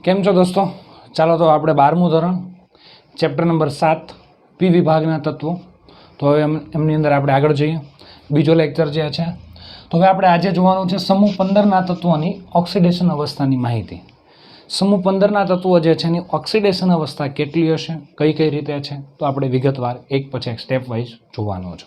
કેમ છો દોસ્તો? ચાલો તો આપણે 12મું ધોરણ ચેપ્ટર નંબર 7 પી વિભાગના તત્વો, તો હવે એમની અંદર આપણે આગળ જઈએ. બીજો લેક્ચર જે છે, તો હવે આપણે આજે જોવાનું છે સમૂહ 15ના તત્વોની ઓક્સિડેશન અવસ્થાની માહિતી. સમૂહ 15ના તત્વો જે છે એની ઓક્સિડેશન અવસ્થા કેટલી હશે, કઈ કઈ રીતે છે, તો આપણે વિગતવાર એક પછી એક સ્ટેપ વાઇઝ જોવાનું છે.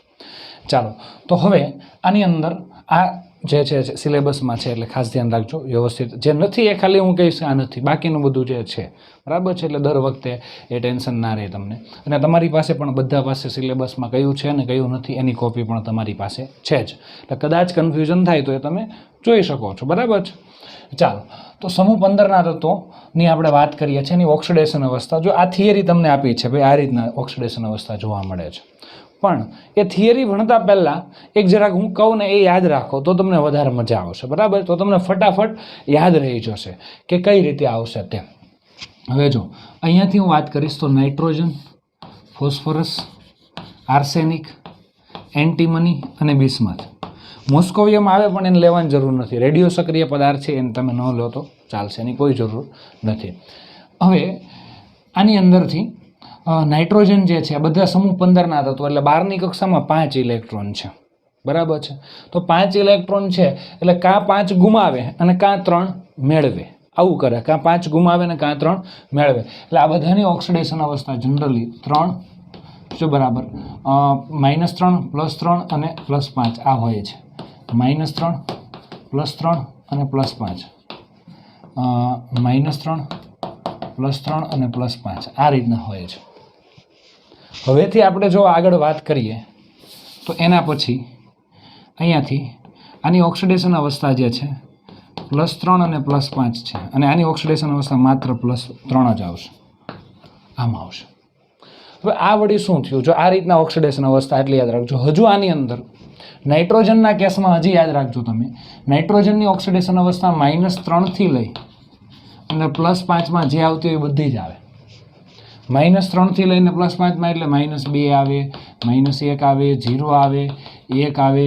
ચાલો તો હવે આની અંદર આ જે છે સિલેબસમાં છે, એટલે ખાસ ધ્યાન રાખજો વ્યવસ્થિત. જે નથી એ ખાલી હું કહીશ આ નથી, બાકીનું બધું જે છે બરાબર છે. એટલે દર વખતે એ ટેન્શન ના રહે તમને. અને તમારી પાસે પણ બધા પાસે સિલેબસમાં કયું છે ને કયું નથી એની કોપી પણ તમારી પાસે છે જ. એટલે કદાચ કન્ફ્યુઝન થાય તો એ તમે જોઈ શકો છો, બરાબર છે. ચાલો તો સમૂહ 15ના તત્વોની આપણે વાત કરીએ છીએ, એની ઓક્સિડેશન અવસ્થા. જો આ થિયરી તમને આપી છે ભાઈ, આ રીતના ઓક્સિડેશન અવસ્થા જોવા મળે છે. પણ એ થિયરી ભણતા પહેલાં એક જરાક હું કહું ને એ યાદ રાખો તો તમને વધારે મજા આવશે, બરાબર. તો તમને ફટાફટ યાદ રહી જશે કે કઈ રીતે આવશે તે. હવે જો અહીંયાથી હું વાત કરીશ તો નાઇટ્રોજન, ફોસ્ફરસ, આર્સેનિક, એન્ટીમની અને બિસ્મથ. મોસ્કોવિયમ આવે પણ એને લેવાની જરૂર નથી. રેડિયો સક્રિય પદાર્થ છે, એને તમે ન લો તો ચાલશે, એની કોઈ જરૂર નથી. હવે આની અંદરથી નાઇટ્રોજન જે છે બધા સમૂહ 15ના તત્વો, એટલે 12ની કક્ષામાં 5 ઇલેક્ટ્રોન છે, બરાબર છે. તો 5 ઇલેક્ટ્રોન છે એટલે કાં 5 ગુમાવે અને કાં 3 મેળવે, આવું કરે. કાં 5 ગુમાવે ને કાં 3 મેળવે. એટલે આ બધાની ઓક્સિડેશન અવસ્થા જનરલી 3 જો બરાબર -3 +3 અને +5 આ હોય છે. -3 +3 અને +5, -3 +3 અને +5 આ રીતના હોય છે. હવેથી આપણે જો આગળ વાત કરીએ તો એના પછી અહીંયાથી આની ઓક્સિડેશન અવસ્થા જે છે +3 અને +5 છે, અને આની ઓક્સિડેશન અવસ્થા માત્ર +3 જ આવશે, આમ આવશે. હવે આ વળી શું થયું? જો આ રીતના ઓક્સિડેશન અવસ્થા એટલે યાદ રાખજો. હજુ આની અંદર નાઇટ્રોજનના કેસમાં હજી યાદ રાખજો તમે, નાઇટ્રોજનની ઓક્સિડેશન અવસ્થા -3થી લઈ અને +5માં જે આવતી હોય એ બધી જ આવે. -3થી લઈને +5માં એટલે -2 આવે, -1 આવે, 0 આવે, 1 આવે,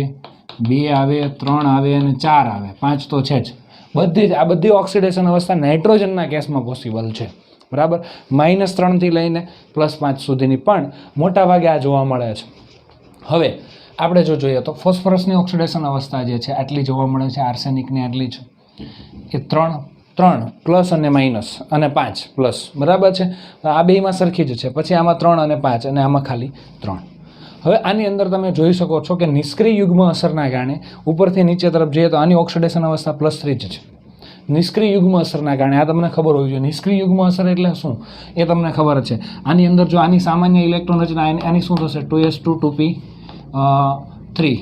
2 આવે, 3 આવે અને 4 આવે, 5 તો છે જ. બધી જ આ બધી ઓક્સિડેશન અવસ્થા નાઇટ્રોજનના કેસમાં પોસિબલ છે, બરાબર. -3થી લઈને +5 સુધીની પણ મોટા ભાગે આ જોવા મળે છે. હવે આપણે જો જોઈએ તો ફોસ્ફરસની ઓક્સિડેશન અવસ્થા જે છે આટલી જોવા મળે છે, આર્સેનિકની આટલી છે. એ 3 પ્લસ અને માઇનસ અને 5 પ્લસ, બરાબર છે. આ બેમાં સરખી જ છે. પછી આમાં 3 અને 5 અને આમાં ખાલી 3. હવે આની અંદર તમે જોઈ શકો છો કે નિષ્ક્રિય યુગ્મ અસરના કારણે ઉપરથી નીચે તરફ જઈએ તો આની ઓક્સિડેશન અવસ્થા +3 જ છે. નિષ્ક્રિય યુગ્મ અસરના કારણે આ તમને ખબર હોવી જોઈએ. નિષ્ક્રિય યુગ્મ અસર એટલે શું એ તમને ખબર છે. આની અંદર જો આની સામાન્ય ઇલેક્ટ્રોન રચના આની શું થશે? 2s2 2p 3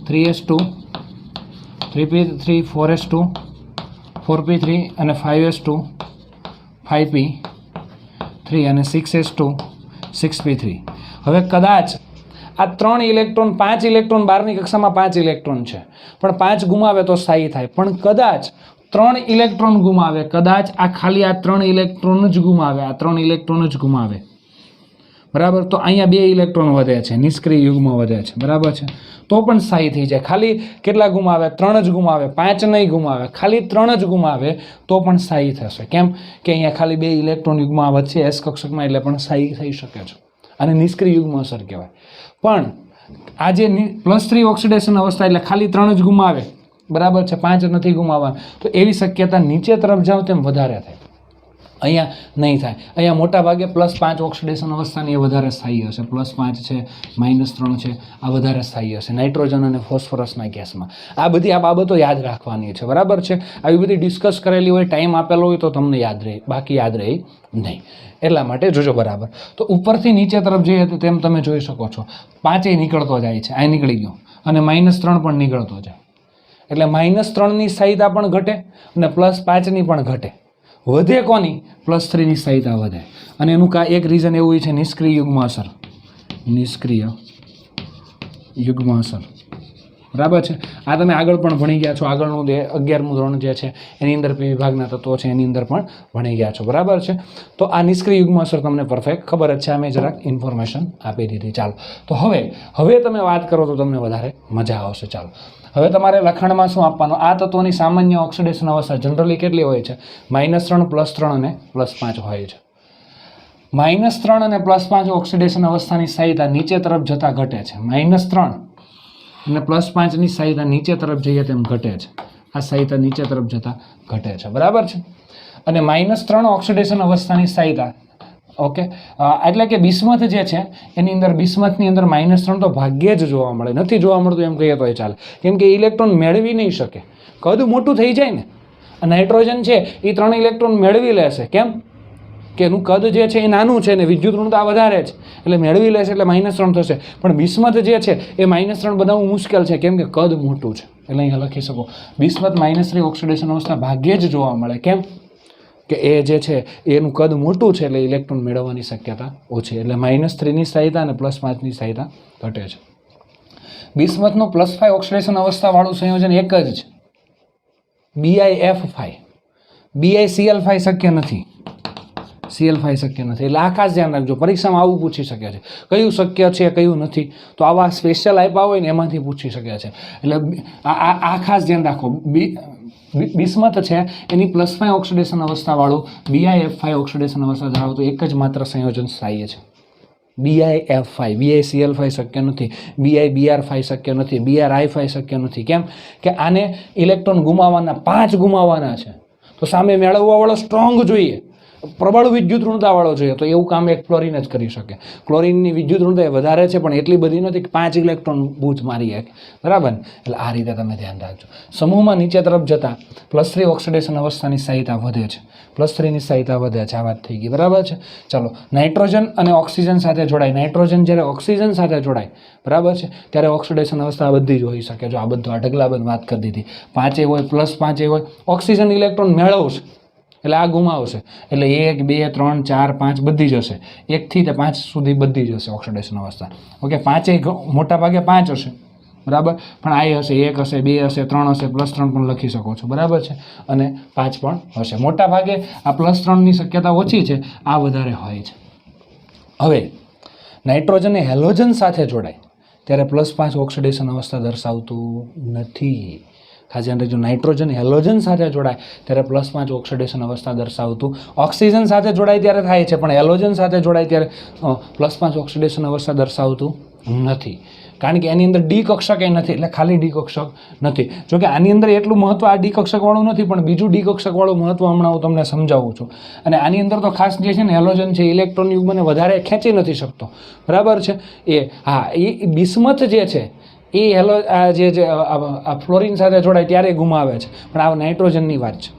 3s2 3p3 4s2 4p3 અને 5s2 5p3 અને 6s2 6p3. હવે કદાચ આ 3 ઇલેક્ટ્રોન 5 ઇલેક્ટ્રોન 12ની કક્ષામાં 5 ઇલેક્ટ્રોન છે, પણ 5 ગુમાવે તો સ્થાયી થાય. પણ કદાચ 3 ઇલેક્ટ્રોન ગુમાવે, કદાચ આ ખાલી આ 3 ઇલેક્ટ્રોન જ ગુમાવે, આ 3 ઇલેક્ટ્રોન જ ગુમાવે, બરાબર. તો અહીંયા 2 ઇલેક્ટ્રોન વધે છે, નિષ્ક્રિય યુગ્મ વધે છે, બરાબર છે. તો પણ સ્થાયી થઈ જાય. ખાલી કેટલા ગુમાવે? 3 જ ગુમાવે, 5 નહીં ગુમાવે, ખાલી 3 જ ગુમાવે તો પણ સ્થાયી થશે. કેમ કે અહીંયા ખાલી 2 ઇલેક્ટ્રોન યુગ્મ વચ્ચે એસ કક્ષકમાં, એટલે પણ સ્થાયી થઈ શકે છે. અને નિષ્ક્રિય યુગ્મ અસર કહેવાય. પણ આ જે +3 ઓક્સિડેશન અવસ્થા એટલે ખાલી 3 જ ગુમાવે, બરાબર છે, 5 નથી ગુમાવવા, તો એવી શક્યતા નીચે તરફ જાઓ તેમ વધારે થાય. અહીંયા નહીં થાય. અહીંયા મોટા ભાગે +5 ઓક્સિડેશન અવસ્થાની એ વધારે સ્થાયી હશે. +5 છે, -3 છે, આ વધારે સ્થાયી હશે નાઇટ્રોજન અને ફોસ્ફરસના કેસમાં. આ બધી આ બાબતો યાદ રાખવાની છે, બરાબર છે. આવી બધી ડિસ્કસ કરેલી હોય, ટાઈમ આપેલો હોય તો તમને યાદ રહે, બાકી યાદ રહે નહીં. એટલા માટે જોજો, બરાબર. તો ઉપરથી નીચે તરફ જઈએ તો તેમ તમે જોઈ શકો છો 5 નીકળતો જાય છે, આ નીકળી ગયો, અને -3 પણ નીકળતો જાય. એટલે -3ની સ્થાયીતા પણ ઘટે અને +5ની પણ ઘટે. વધે કોની? +3ની સ્થાયીતા વધે. અને એનું એક રીઝન એવું છે નિષ્ક્રિય યુગ્મ અસર. નિષ્ક્રિય યુગ્મ અસર, બરાબર છે. આ તમે આગળ પણ ભણી ગયા છો. આગળનું 11મું ધોરણ જે છે એની અંદર પી વિભાગના તત્વો છે એની અંદર પણ ભણી ગયા છો, બરાબર છે. તો આ નિષ્ક્રિય યુગ્મ અસર તમને પરફેક્ટ ખબર જ છે. આ મેં જરાક ઇન્ફોર્મેશન આપી દીધી. ચાલો તો હવે તમે વાત કરો તો તમને વધારે મજા આવશે. ચાલો હવે તમારે લખાણમાં શું આપવાનું? આ તત્વોની સામાન્ય ઓક્સિડેશન અવસ્થા જનરલી કેટલી હોય છે? -3 +3 અને +5 હોય છે. -3 અને +5 ઓક્સિડેશન અવસ્થાની સ્થાયીતા નીચે તરફ જતા ઘટે છે. -3 અને +5 ની સ્થાયીતા નીચે તરફ જઈએ તેમ ઘટે છે. આ સ્થાયીતા નીચે તરફ જતા ઘટે છે. બરાબર છે. અને -3 ઓક્સિડેશન અવસ્થાની સ્થાયીતા, ઓકે, એટલે કે બિસ્મથ જે છે એની અંદર, બિસ્મથની અંદર -3 તો ભાગ્યે જ જોવા મળે, નથી જોવા મળતું એમ કહીએ તો એ ચાલે, કેમ કે ઇલેક્ટ્રોન મેળવી નહીં શકે, કદ મોટું થઈ જાય ને. નાઇટ્રોજન છે એ 3 ઇલેક્ટ્રોન મેળવી લેશે. કેમ કે એનું કદ જે છે એ નાનું છે ને વિદ્યુત ઋણતા વધારે છે, એટલે મેળવી લેશે, એટલે -3 થશે. પણ બિસ્મથ જે છે એ -3 બનાવવું મુશ્કેલ છે, કેમ કે કદ મોટું છે. એટલે અહીંયા લખી શકો બિસ્મથ -3 ઓક્સિડેશન અવસ્થા ભાગ્યે જ જોવા મળે. કેમ કે એ જે છે એનું કદ મોટું છે, એટલે ઇલેક્ટ્રોન મેળવવાની શક્યતા ઓછી, એટલે -3 ની સ્થાયીતા અને +5 ની સ્થાયીતા ઘટે છે. બિસ્મથનું +5 ઓક્સિડેશન અવસ્થાવાળું સંયોજન એક જ છે, BiF5. BiCl5 શક્ય નથી, Cl5 શક્ય નથી. એટલે આ ખાસ ધ્યાન રાખજો, પરીક્ષામાં આવું પૂછી શકે છે, કયું શક્ય છે કયું નથી. તો આવા સ્પેશિયલ આપ્યા હોય ને એમાંથી પૂછી શકે છે. એટલે આ ખાસ ધ્યાન રાખો. બિસ્મથ છે એની +5 ઓક્સિડેશન અવસ્થાવાળું BiF5 ઓક્સિડેશન અવસ્થા ધરાવતું એક જ માત્ર સંયોજન સ્થાયી છે, BiF5. BiCl5 શક્ય નથી, BiBr5 શક્ય નથી, BrI5 શક્ય નથી. કેમ કે આને ઇલેક્ટ્રોન ગુમાવવાના 5 ગુમાવવાના છે, તો સામે મેળવવાવાળો સ્ટ્રોંગ જોઈએ, પ્રબળ વિદ્યુત ઋણતાવાળો જોઈએ. તો એવું કામ એક ક્લોરીન જ કરી શકે. ક્લોરીનની વિદ્યુત ઋણતા વધારે છે, પણ એટલી બધી નથી કે 5 ઇલેક્ટ્રોન બૂચ મારી શકે. બરાબર ને? એટલે આ રીતે તમે ધ્યાન રાખજો. સમૂહમાં નીચે તરફ જતા +3 ઓક્સિડેશન અવસ્થાની સ્થાયીતા વધે છે, +3 ની સ્થાયીતા વધે છે. આ વાત થઈ ગઈ. બરાબર છે. ચાલો, નાઇટ્રોજન અને ઓક્સિજન સાથે જોડાય. નાઇટ્રોજન જ્યારે ઓક્સિજન સાથે જોડાય, બરાબર છે, ત્યારે ઓક્સિડેશન અવસ્થા બધી જ હોઈ શકે. જો આ બધું આ ઢગલાબંધ વાત કરી દીધી. 5 હોય, +5 હોય. ઓક્સિજન ઇલેક્ટ્રોન મેળવશે એટલે આ ગુમાવશે, એટલે 1 2 3 4 5 બધી જ હશે. 1 થી 5 સુધી બધી જ હશે ઓક્સિડેશન અવસ્થા. ઓકે, 5 મોટા ભાગે 5 હશે, બરાબર, પણ આ હશે 1 હશે, 2 હશે, 3 હશે, +3 પણ લખી શકો છો. બરાબર છે. અને 5 પણ હશે. મોટા ભાગે આ +3 ની શક્યતા ઓછી છે, આ વધારે હોય છે. હવે નાઇટ્રોજન એ હેલોજન સાથે જોડાય ત્યારે +5 ઓક્સિડેશન અવસ્થા દર્શાવતું નથી. ખાસ ધ્યાન રાખજો, નાઇટ્રોજન હેલોજન સાથે જોડાય ત્યારે +5 ઓક્સિડેશન અવસ્થા દર્શાવતું, ઓક્સિજન સાથે જોડાય ત્યારે થાય છે, પણ હેલોજન સાથે જોડાય ત્યારે +5 ઓક્સિડેશન અવસ્થા દર્શાવતું નથી. કારણ કે એની અંદર ડી કક્ષક એ નથી, એટલે ખાલી ડી કક્ષક નથી. જોકે આની અંદર એટલું મહત્વ આ ડી કક્ષકવાળું નથી, પણ બીજું ડી કક્ષકવાળું મહત્વ હમણાં હું તમને સમજાવું છું. અને આની અંદર તો ખાસ જે છે ને હેલોજન છે, ઇલેક્ટ્રોન યુગ્મને વધારે ખેંચી નથી શકતો. બરાબર છે. એ બિસ્મથ જે છે એ ફ્લોરિન સાથે જોડાય ત્યારે ગુમાવે છે, પણ આ નાઇટ્રોજનની વાત છે.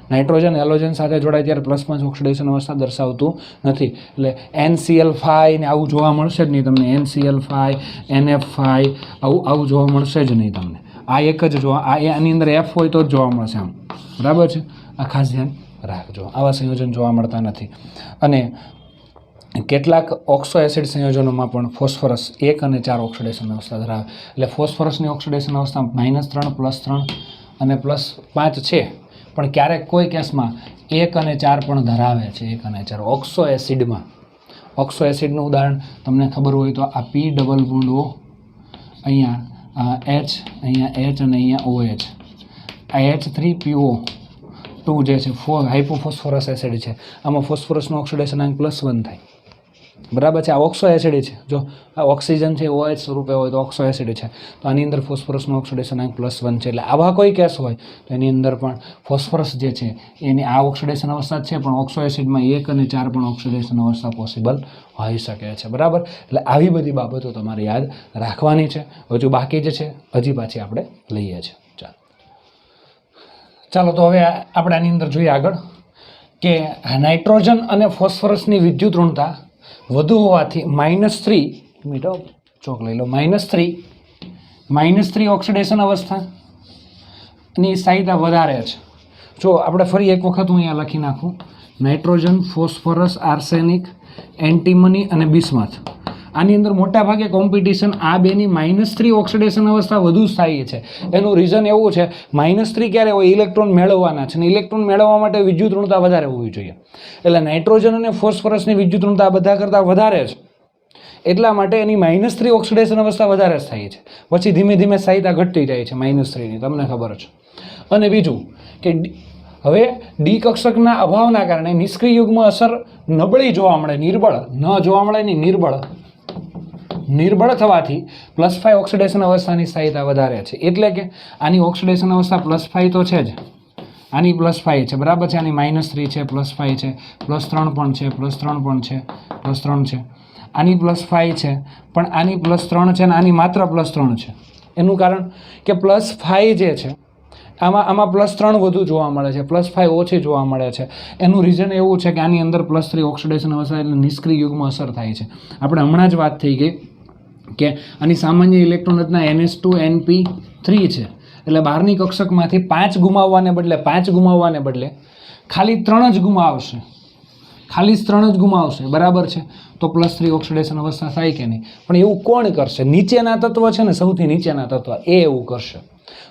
નાઇટ્રોજન હેલોજન સાથે જોડાય ત્યારે +5 ઓક્સિડેશન અવસ્થા દર્શાવતું નથી. એટલે NCl5 ને આવું જોવા મળશે જ નહીં તમને. NCl5, NF5 આવું જોવા મળશે જ નહીં તમને. આ એક જ જોવા, આની અંદર F હોય તો જ જોવા મળશે આમ. બરાબર છે. આ ખાસ ધ્યાન રાખજો, આવા સંયોજન જોવા મળતા નથી. અને કેટલાક ઓક્સો એસિડ સંયોજનોમાં પણ ફોસ્ફરસ 1 અને 4 ઓક્સિડેશન અવસ્થા ધરાવે. એટલે ફોસ્ફરસની ઓક્સિડેશન અવસ્થા -3 +3 અને +5 છે, પણ ક્યારેક કોઈ કેસમાં 1 અને 4 પણ ધરાવે છે. 1 અને 4 ઓક્સો એસિડમાં. ઓક્સો એસિડનું ઉદાહરણ તમને ખબર હોય તો આ P ડબલ બોન્ડ O, અહીંયા H, અહીંયા H અને અહીંયા OH. આ H3PO2 જે છે હાઇપોફોસ્ફરસ એસિડ છે. આમાં ફોસ્ફરસનું ઓક્સિડેશન અંક +1 થાય. બરાબર છે. આ ઓક્સો એસિડ છે. જો આ ઓક્સિજન છે OH સ્વરૂપે હોય તો ઓક્સો એસિડ છે, તો આની અંદર ફોસ્ફરસનું ઓક્સિડેશન અંક +1 છે. એટલે આવા કોઈ કેસ હોય તો એની અંદર પણ ફોસ્ફરસ જે છે એની આ ઓક્સિડેશન અવસ્થા છે, પણ ઓક્સો એસિડમાં 1 અને 4 પણ ઓક્સિડેશન અવસ્થા પોસિબલ હોઈ શકે છે. બરાબર. એટલે આવી બધી બાબતો તમારે યાદ રાખવાની છે. હજુ બાકી જ છે, હજી પાછી આપણે લઈએ છીએ. ચાલો તો હવે આપણે આની અંદર જોઈએ આગળ કે નાઇટ્રોજન અને ફોસ્ફરસની વિદ્યુત ઋણતા વધુ હોવાથી -3 ચોક લઈ લો, -3 ઓક્સિડેશન અવસ્થાની સ્થાયીતા વધારે છે. જો આપણે ફરી એક વખત હું અહીંયા લખી નાખું, નાઇટ્રોજન, ફોસ્ફરસ, આર્સેનિક, એન્ટીમની અને બિસ્મથ. આની અંદર મોટા ભાગે કોમ્પિટિશન આ બેની -3 ઓક્સિડેશન અવસ્થા વધુ સ્થાયી છે. એનું રીઝન એવું છે, -3 ક્યારે હોય? ઇલેક્ટ્રોન મેળવવાના છે, અને ઇલેક્ટ્રોન મેળવવા માટે વિદ્યુત ઋણતા વધારે હોવી જોઈએ. એટલે નાઇટ્રોજન અને ફોસ્ફરસની વિદ્યુત ઋણતા બધા કરતાં વધારે છે. એટલા માટે એની -3 ઓક્સિડેશન અવસ્થા વધારે થાય છે, પછી ધીમે ધીમે સ્થાયીતા ઘટતી જાય છે -3ની, તમને ખબર છે. અને બીજું કે હવે ડી કક્ષકના અભાવના કારણે નિષ્ક્રિય યુગ્મ અસર નબળી જોવા મળે, નિર્બળ ન જોવા મળે નહીં, નિર્બળ થવાથી +5 ઓક્સિડેશન અવસ્થાની સ્થાયીતા વધારે છે. એટલે કે આની ઓક્સિડેશન અવસ્થા +5 તો છે જ, આની +5 છે, બરાબર છે, આની -3 છે, +5 છે, +3 પણ છે, +3 પણ છે, +3 છે, આની +5 છે, પણ આની +3 છે, અને આની માત્ર +3 છે. એનું કારણ કે +5 જે છે આમાં +3 વધુ જોવા મળે છે, +5 ઓછી જોવા મળે છે. એનું રીઝન એવું છે કે આની અંદર +3 ઓક્સિડેશન અવસ્થા એટલે નિષ્ક્રિય યુગ્મ અસર થાય છે. આપણે હમણાં જ વાત થઈ ગઈ કે આની સામાન્ય ઇલેક્ટ્રોન રચના NH2NP3 છે, એટલે બહારની કક્ષકમાંથી 5 ગુમાવવાને બદલે ખાલી 3 જ ગુમાવશે, બરાબર છે. તો +3 ઓક્સિડેશન અવસ્થા થાય કે નહીં? પણ એવું કોણ કરશે? નીચેના તત્વ છે ને, સૌથી નીચેના તત્વ એ એવું કરશે.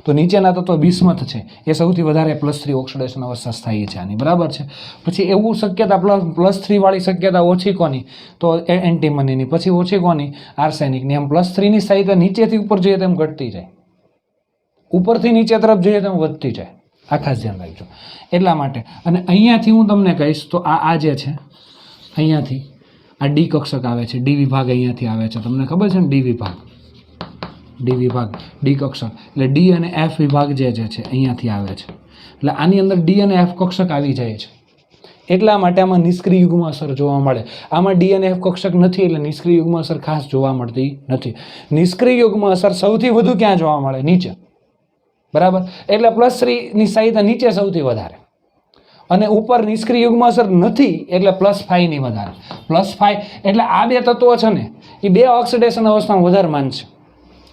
તો નીચેના તત્વ બિસ્મથ છે, એ સૌથી વધારે +3 ઓક્સિડેશન અવસ્થા સ્થાયી છે આની, બરાબર છે. પછી એવું શક્યતા +3 વાળી શક્યતા ઓછી કોની? તો એન્ટીમનીની. પછી ઓછી કોની? આર્સેનિકની. એમ +3ની સ્થાયીતા નીચેથી ઉપર જઈએ તેમ ઘટતી જાય, ઉપરથી નીચે તરફ જઈએ તેમ વધતી જાય. આ ખાસ ધ્યાન રાખજો. એટલા માટે અને અહીંયાથી હું તમને કહીશ તો આ જે છે અહીંયાથી આ ડી કક્ષક આવે છે, ડી વિભાગ અહીંયાથી આવે છે, તમને ખબર છે ને? ડી વિભાગ ડી કક્ષક એટલે ડી અને એફ વિભાગ જે છે અહીંયાથી આવે છે. એટલે આની અંદર ડી અને એફ કક્ષક આવી જાય છે. એટલા માટે આમાં નિષ્ક્રિય યુગ્મ અસર જોવા મળે. આમાં ડી અને એફ કક્ષક નથી એટલે નિષ્ક્રિય યુગ્મ અસર ખાસ જોવા મળતી નથી. નિષ્ક્રિય યુગ્મ અસર સૌથી વધુ ક્યાં જોવા મળે? નીચે, બરાબર. એટલે +3ની સ્થાયીતા નીચે સૌથી વધારે, અને ઉપર નિષ્ક્રિય યુગ્મ અસર નથી એટલે +5ની વધારે. +5 એટલે આ બે તત્વો છે ને એ બે ઓક્સિડેશન અવસ્થામાં વધારે માનશે.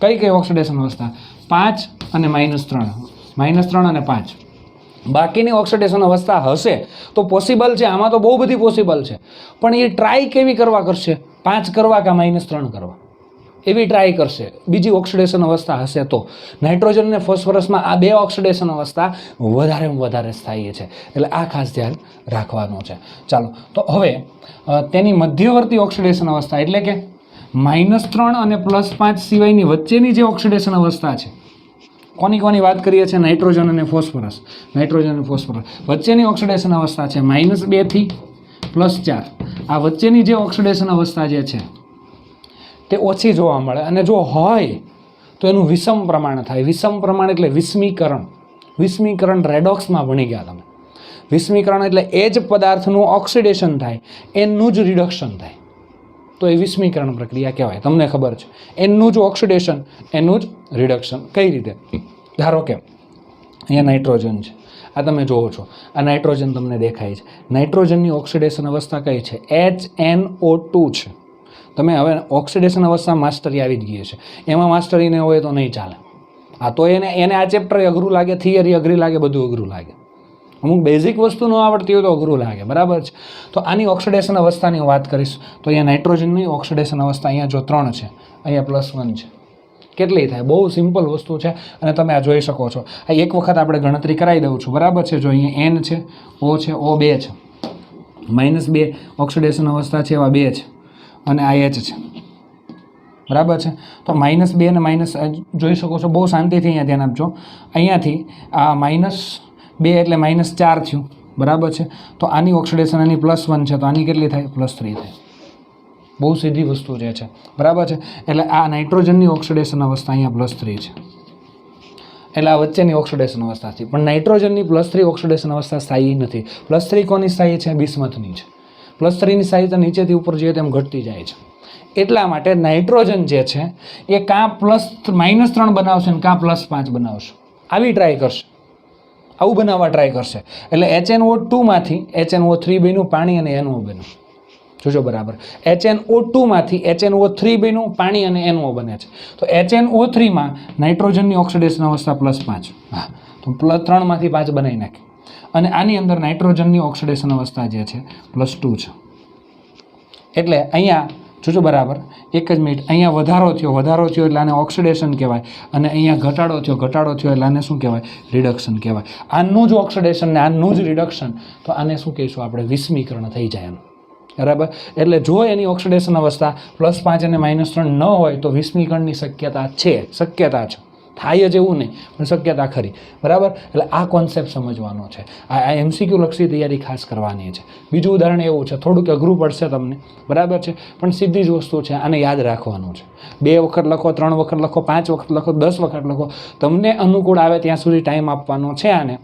કઈ ઓક્સિડેશન અવસ્થા? 5 અને -3, -3 અને 5. બાકીની ઓક્સિડેશન અવસ્થા હશે તો પોસિબલ છે, આમાં તો બહુ બધી પોસિબલ છે, પણ એ ટ્રાય કેવી કરવા કરશે? 5 કરવા કે -3 કરવા, એવી ટ્રાય કરશે. બીજી ઓક્સિડેશન અવસ્થા હશે તો. નાઇટ્રોજન અને ફોસ્ફરસમાં આ બે ઓક્સિડેશન અવસ્થા વધારે સ્થાયી છે, એટલે આ ખાસ ધ્યાન રાખવાનું છે. ચાલો, તો હવે તેની મધ્યવર્તી ઓક્સિડેશન અવસ્થા એટલે કે -3 અને +5 સિવાયની વચ્ચેની જે ઓક્સિડેશન અવસ્થા છે, કોની વાત કરીએ છીએ? નાઇટ્રોજન અને ફોસ્ફરસ. વચ્ચેની ઓક્સિડેશન અવસ્થા છે -2 થી +4. આ વચ્ચેની જે ઓક્સિડેશન અવસ્થા જે છે તે ઓછી જોવા મળે, અને જો હોય તો એનું વિષમ પ્રમાણ થાય. વિષમ પ્રમાણ એટલે વિસ્મીકરણ રેડોક્સમાં ભણી ગયા તમે. વિસ્મીકરણ એટલે એ જ પદાર્થનું ઓક્સિડેશન થાય, એનું જ રિડક્શન થાય, તો એ વિસ્મીકરણ પ્રક્રિયા કહેવાય. તમને ખબર છે, એનું જ ઓક્સિડેશન, એનું જ રિડક્શન. કઈ રીતે? ધારો કે અહીંયા નાઇટ્રોજન છે, આ તમે જોવો છો, આ નાઇટ્રોજન તમને દેખાય છે. નાઇટ્રોજનની ઓક્સિડેશન અવસ્થા કઈ છે? HNO2 છે. તમે હવે ઓક્સિડેશન અવસ્થા માસ્ટરી આવી જ ગઈ છે, એમાં માસ્ટરી ન હોય તો નહીં ચાલે. આ તો એને આ ચેપ્ટર અઘરું લાગે, થિયરી અઘરી લાગે, બધું અઘરું લાગે. અમુક બેઝિક વસ્તુ ન આવડતી હોય તો અઘરું લાગે, બરાબર છે. તો આની ઓક્સિડેશન અવસ્થાની વાત કરીશ તો અહીંયા નાઇટ્રોજનની ઓક્સિડેશન અવસ્થા અહીંયા જો 3 છે, અહીંયા +1 છે. કેટલી થાય? બહુ સિમ્પલ વસ્તુ છે અને તમે આ જોઈ શકો છો. આ એક વખત આપણે ગણતરી કરાવી દઉં છું, બરાબર છે. જો અહીંયા N છે, O છે, O2 છે, -2 ઓક્સિડેશન અવસ્થા છે, એવા 2 છે, અને આ H છે, બરાબર છે. તો -2 અને જોઈ શકો છો, બહુ શાંતિથી અહીંયા ધ્યાન આપજો. અહીંયાથી આ -2 એટલે -4 થયું, બરાબર છે. તો આની ઓક્સિડેશન આની +1 છે, તો આની કેટલી થાય? +3 થાય. બહુ સીધી વસ્તુ જે છે, બરાબર છે. એટલે આ નાઇટ્રોજનની ઓક્સિડેશન અવસ્થા અહીંયા +3 છે, એટલે આ વચ્ચેની ઓક્સિડેશન અવસ્થા છે. પણ નાઇટ્રોજનની +3 ઓક્સિડેશન અવસ્થા સ્થાયી નથી. +3 કોની સ્થાયી છે? બિસ્મથની છે. +3ની સ્થાયીતા નીચેથી ઉપર જઈએ તેમ ઘટતી જાય છે. એટલા માટે નાઇટ્રોજન જે છે એ કાં -3 બનાવશે ને કાં +5 બનાવશે. આવી ટ્રાય કરશે, આવું બનાવવા ટ્રાય કરશે. એટલે HNO2માંથી HNO3 બન્યું પાણી અને NO બન્યું. જોજો બરાબર, HNO2માંથી HNO3 બન્યું પાણી અને NO બને છે. તો HNO3માં નાઇટ્રોજનની ઓક્સિડેશન અવસ્થા +5. હા, તો +3માંથી 5 બનાવી નાખી. અને આની અંદર નાઇટ્રોજનની ઓક્સિડેશન અવસ્થા જે છે +2 છે. એટલે અહીંયા જોજો બરાબર, એક જ મિનિટ, અહીંયા વધારો થયો એટલે આને ઓક્સિડેશન કહેવાય, અને અહીંયા ઘટાડો થયો એટલે આને શું કહેવાય? રિડક્શન કહેવાય. આનું જ ઓક્સિડેશન ને આનું જ રિડક્શન, તો આને શું કહીશું આપણે? વિસ્મીકરણ થઈ જાય એમ. બરાબર. એટલે જો એની ઓક્સિડેશન અવસ્થા +5 અને -3 ન હોય તો વિસ્મીકરણની શક્યતા છે, થાય જ એવું નહીં પણ શક્યતા ખરી. બરાબર. એટલે આ કોન્સેપ્ટ સમજવાનો છે. આ MCQ લક્ષી તૈયારી ખાસ કરવાની છે. બીજું ઉદાહરણ એવું છે, થોડુંક અઘરું પડશે તમને, બરાબર છે, પણ સીધી જ વસ્તુ છે. આને યાદ રાખવાનું છે. 2 વખત લખો, 3 વખત લખો, 5 વખત લખો, 10 વખત લખો, તમને અનુકૂળ આવે ત્યાં સુધી ટાઈમ આપવાનો છે આને.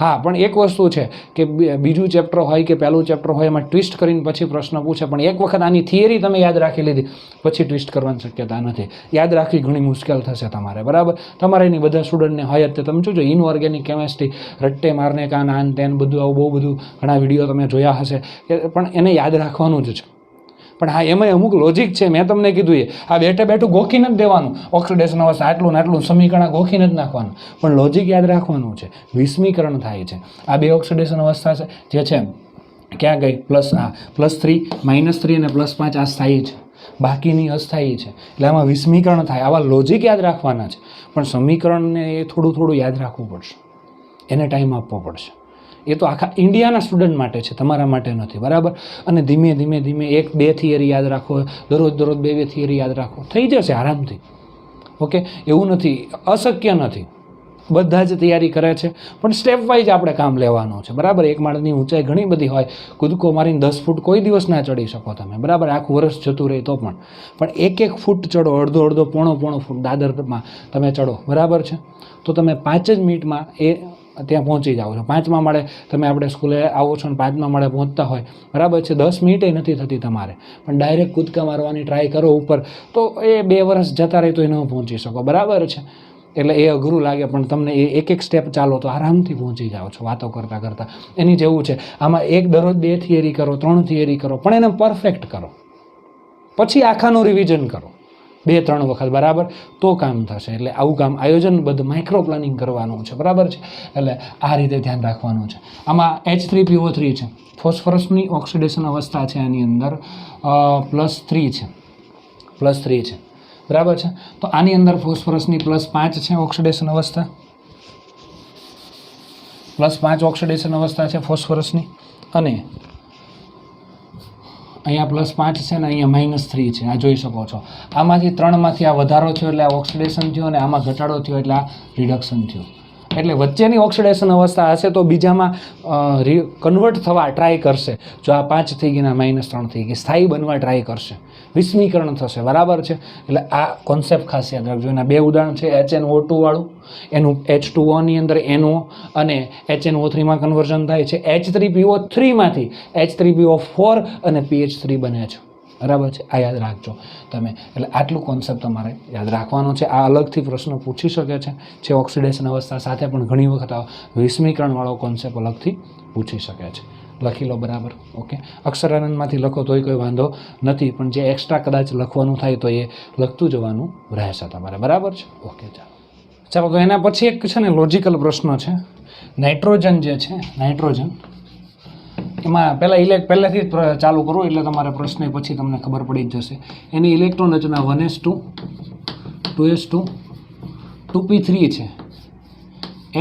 હા, પણ એક વસ્તુ છે કે બીજું ચેપ્ટર હોય કે પહેલું ચેપ્ટર હોય એમાં ટ્વિસ્ટ કરીને પછી પ્રશ્ન પૂછે, પણ એક વખત આની થિયરી તમે યાદ રાખી લીધી પછી ટ્વિસ્ટ કરવાની શક્યતા નથી. યાદ રાખવી ઘણી મુશ્કેલ થશે તમારે. બરાબર. તમારે એની બધા સ્ટુડન્ટને હોય જ તે તમે જોજો ઇનઓર્ગેનિક કેમેસ્ટ્રી રટ્ટે મારને કાન આન તેન બધું આવું બહુ બધું ઘણા વિડીયો તમે જોયા હશે, પણ એને યાદ રાખવાનું જ છે. પણ હા, એમાં અમુક લોજિક છે. મેં તમને કીધું એ આ બેઠું ગોખી નથી દેવાનું, ઓક્સિડેશન અવસ્થા આટલું ને આટલું સમીકરણ ગોખી નથી નાખવાનું, પણ લોજિક યાદ રાખવાનું છે. વિસ્મીકરણ થાય છે. આ 2 ઓક્સિડેશન અવસ્થા છે જે છે ક્યાં ગઈ? +3 -3 અને +5 આ સ્થાયી છે, બાકીની અસ્થાયી છે. એટલે આમાં વિસ્મીકરણ થાય. આવા લોજિક યાદ રાખવાના છે, પણ સમીકરણને એ થોડું યાદ રાખવું પડશે, એને ટાઈમ આપવો પડશે. એ તો આખા ઇન્ડિયાના સ્ટુડન્ટ માટે છે, તમારા માટે નથી. બરાબર. અને ધીમે ધીમે 1-2 થિયરી યાદ રાખો, દરરોજ 2 થિયરી યાદ રાખો, થઈ જશે આરામથી. ઓકે. એવું નથી, અશક્ય નથી. બધા જ તૈયારી કરે છે, પણ સ્ટેપ વાઇઝ આપણે કામ લેવાનું છે. બરાબર. એક માળની ઊંચાઈ ઘણી બધી હોય, કૂદકો મારીને 10 ફૂટ કોઈ દિવસ ના ચડી શકો તમે. બરાબર. આખું વર્ષ જતું રહે તો પણ 1 ફૂટ ચડો, અડધો પોણો ફૂટ દાદરમાં તમે ચડો. બરાબર છે. તો તમે 5 જ મિનિટમાં ત્યાં પહોંચી જાઓ છો. 5મા માળે તમે આપણે સ્કૂલે આવો છો ને 5મા માળે પહોંચતા હોય, બરાબર છે, 10 મિનિટે નથી થતી તમારે, પણ ડાયરેક્ટ કૂદકા મારવાની ટ્રાય કરો ઉપર, તો એ 2 વર્ષ જતા રહે તો એ ન પહોંચી શકો. બરાબર છે. એટલે એ અઘરું લાગે, પણ તમને એ એક સ્ટેપ ચાલો તો આરામથી પહોંચી જાઓ છો વાતો કરતાં કરતાં. એની જેવું છે. આમાં દરરોજ 2 થિયરી કરો, 3 થિયરી કરો, પણ એને પરફેક્ટ કરો, પછી આખાનું રિવિઝન કરો 2-3 વખત. બરાબર. તો કામ થશે. એટલે આવું કામ આયોજનબદ્ધ માઇક્રો પ્લાનિંગ કરવાનું છે. બરાબર છે. એટલે આ રીતે ધ્યાન રાખવાનું છે. આમાં H3PO3 છે, ફોસ્ફરસની ઓક્સિડેશન અવસ્થા છે આની અંદર, +3 છે. બરાબર છે. તો આની અંદર ફોસ્ફરસની +5 છે ઓક્સિડેશન અવસ્થા, +5 ઓક્સિડેશન અવસ્થા છે ફોસ્ફરસની. અને અહીંયા +5 છે ને અહીંયા -3 છે. આ જોઈ શકો છો. આમાંથી 3માંથી આ વધારો થયો એટલે આ ઓક્સિડેશન થયો, અને આમાં ઘટાડો થયો એટલે આ રિડક્શન થયું. એટલે વચ્ચેની ઓક્સિડેશન અવસ્થા હશે તો બીજામાં કન્વર્ટ થવા ટ્રાય કરશે. જો આ 5 થઈ ગઈ ને -3 થઈ ગઈ, સ્થાયી બનવા ટ્રાય કરશે, વિસ્મીકરણ થશે. બરાબર છે. એટલે આ કોન્સેપ્ટ ખાસ યાદ રાખજો. એના 2 ઉદાહરણ છે, HNO2 વાળું, એનું H2O ની અંદર NO અને HNO3માં કન્વર્ઝન થાય છે. H3PO3માંથી H3PO4 અને PH3 બને છે. બરાબર છે. આ યાદ રાખજો તમે. એટલે આટલું કોન્સેપ્ટ તમારે યાદ રાખવાનો છે. આ અલગથી પ્રશ્ન પૂછી શકે છે ઓક્સિડેશન અવસ્થા સાથે, પણ ઘણી વખત આ વિસ્મીકરણવાળો કોન્સેપ્ટ અલગથી પૂછી શકે છે. લખી લો. બરાબર. ઓકે. અક્ષરાનંદમાંથી લખો તોય કોઈ વાંધો નથી, પણ જે એક્સ્ટ્રા કદાચ લખવાનું થાય તો એ લખતું જવાનું રહેશે તમારે. બરાબર છે. ઓકે. ચાલો તો એના પછી એક છે ને લોજિકલ પ્રશ્ન છે. નાઇટ્રોજન જે છે, નાઇટ્રોજન એમાં પહેલેથી જ ચાલુ કરું એટલે તમારે પ્રશ્ન પછી તમને ખબર પડી જ જશે. એની ઇલેક્ટ્રોન રચના 1s2, 2s2, 2p3 છે.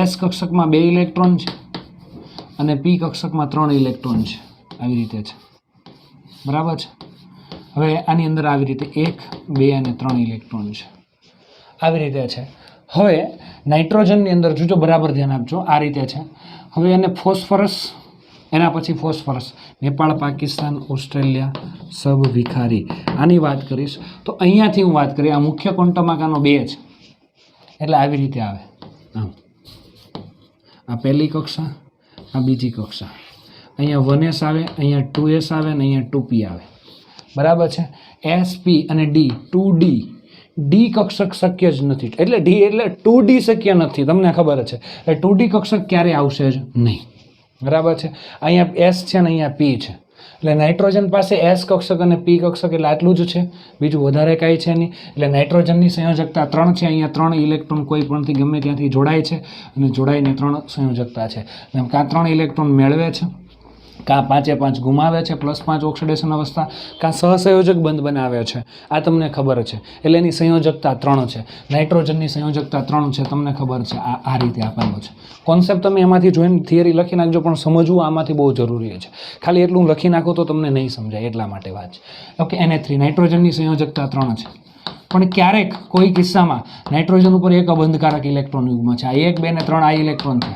S કક્ષકમાં 2 ઇલેક્ટ્રોન છે અને P કક્ષકમાં 3 ઇલેક્ટ્રોન છે. આવી રીતે છે. બરાબર છે. હવે આની અંદર આવી રીતે 1, 2 અને 3 ઇલેક્ટ્રોન છે. આવી રીતે છે. હવે નાઇટ્રોજનની અંદર જોજો, બરાબર ધ્યાન આપજો. આ રીતે છે. હવે એને ફોસ્ફરસ, એના પછી ફોસ્ફરસ, નેપાળ, પાકિસ્તાન, ઓસ્ટ્રેલિયા, સબ વિખારી, આની વાત કરીશ તો અહીંયાથી હું વાત કરી. આ મુખ્ય ક્વોન્ટમ આકારનો 2 છે એટલે આવી રીતે આવે. આ પહેલી કક્ષા, આ બીજી કક્ષા. અહીંયા 1s આવે, અહીંયા 2s આવે અને અહીંયા 2p આવે. બરાબર છે. SP અને D, 2D, D કક્ષક શક્ય જ નથી. એટલે 2D શક્ય નથી, તમને ખબર છે. એટલે 2D કક્ષક ક્યારે આવશે જ નહીં. બરાબર છે. અહીંયા S છે ને અહીંયા P છે. એટલે નાઇટ્રોજન પાસે S કક્ષક અને P કક્ષક એટલે આટલું જ છે, બીજું વધારે કાંઈ છે નહીં. એટલે નાઇટ્રોજનની સંયોજકતા 3 છે. અહીંયા 3 ઇલેક્ટ્રોન કોઈ પણથી ગમે ત્યાંથી જોડાય છે અને જોડાઈને 3 સંયોજકતા છે. કાં 3 ઇલેક્ટ્રોન મેળવે છે કાં 5 ગુમાવે છે +5 ઓક્સિડેશન અવસ્થા, કાં સહસંયોજક બંધ બનાવે છે, આ તમને ખબર છે. એટલે એની સંયોજકતા 3 છે. નાઇટ્રોજનની સંયોજકતા 3 છે, તમને ખબર છે. આ રીતે આપેલો છે. કોન્સેપ્ટ તમે એમાંથી જોઈને થિયરી લખી નાખજો, પણ સમજવું આમાંથી બહુ જરૂરી છે. ખાલી એટલું લખી નાખો તો તમને નહીં સમજાય, એટલા માટે વાત છે. ઓકે, Na3 નાઇટ્રોજનની સંયોજકતા 3 છે. પણ ક્યારેક કોઈ કિસ્સામાં નાઇટ્રોજન ઉપર એક અબંધકારક ઇલેક્ટ્રોન યુગ્મ છે. આ 1, 2 ને 3 આ ઇલેક્ટ્રોન છે.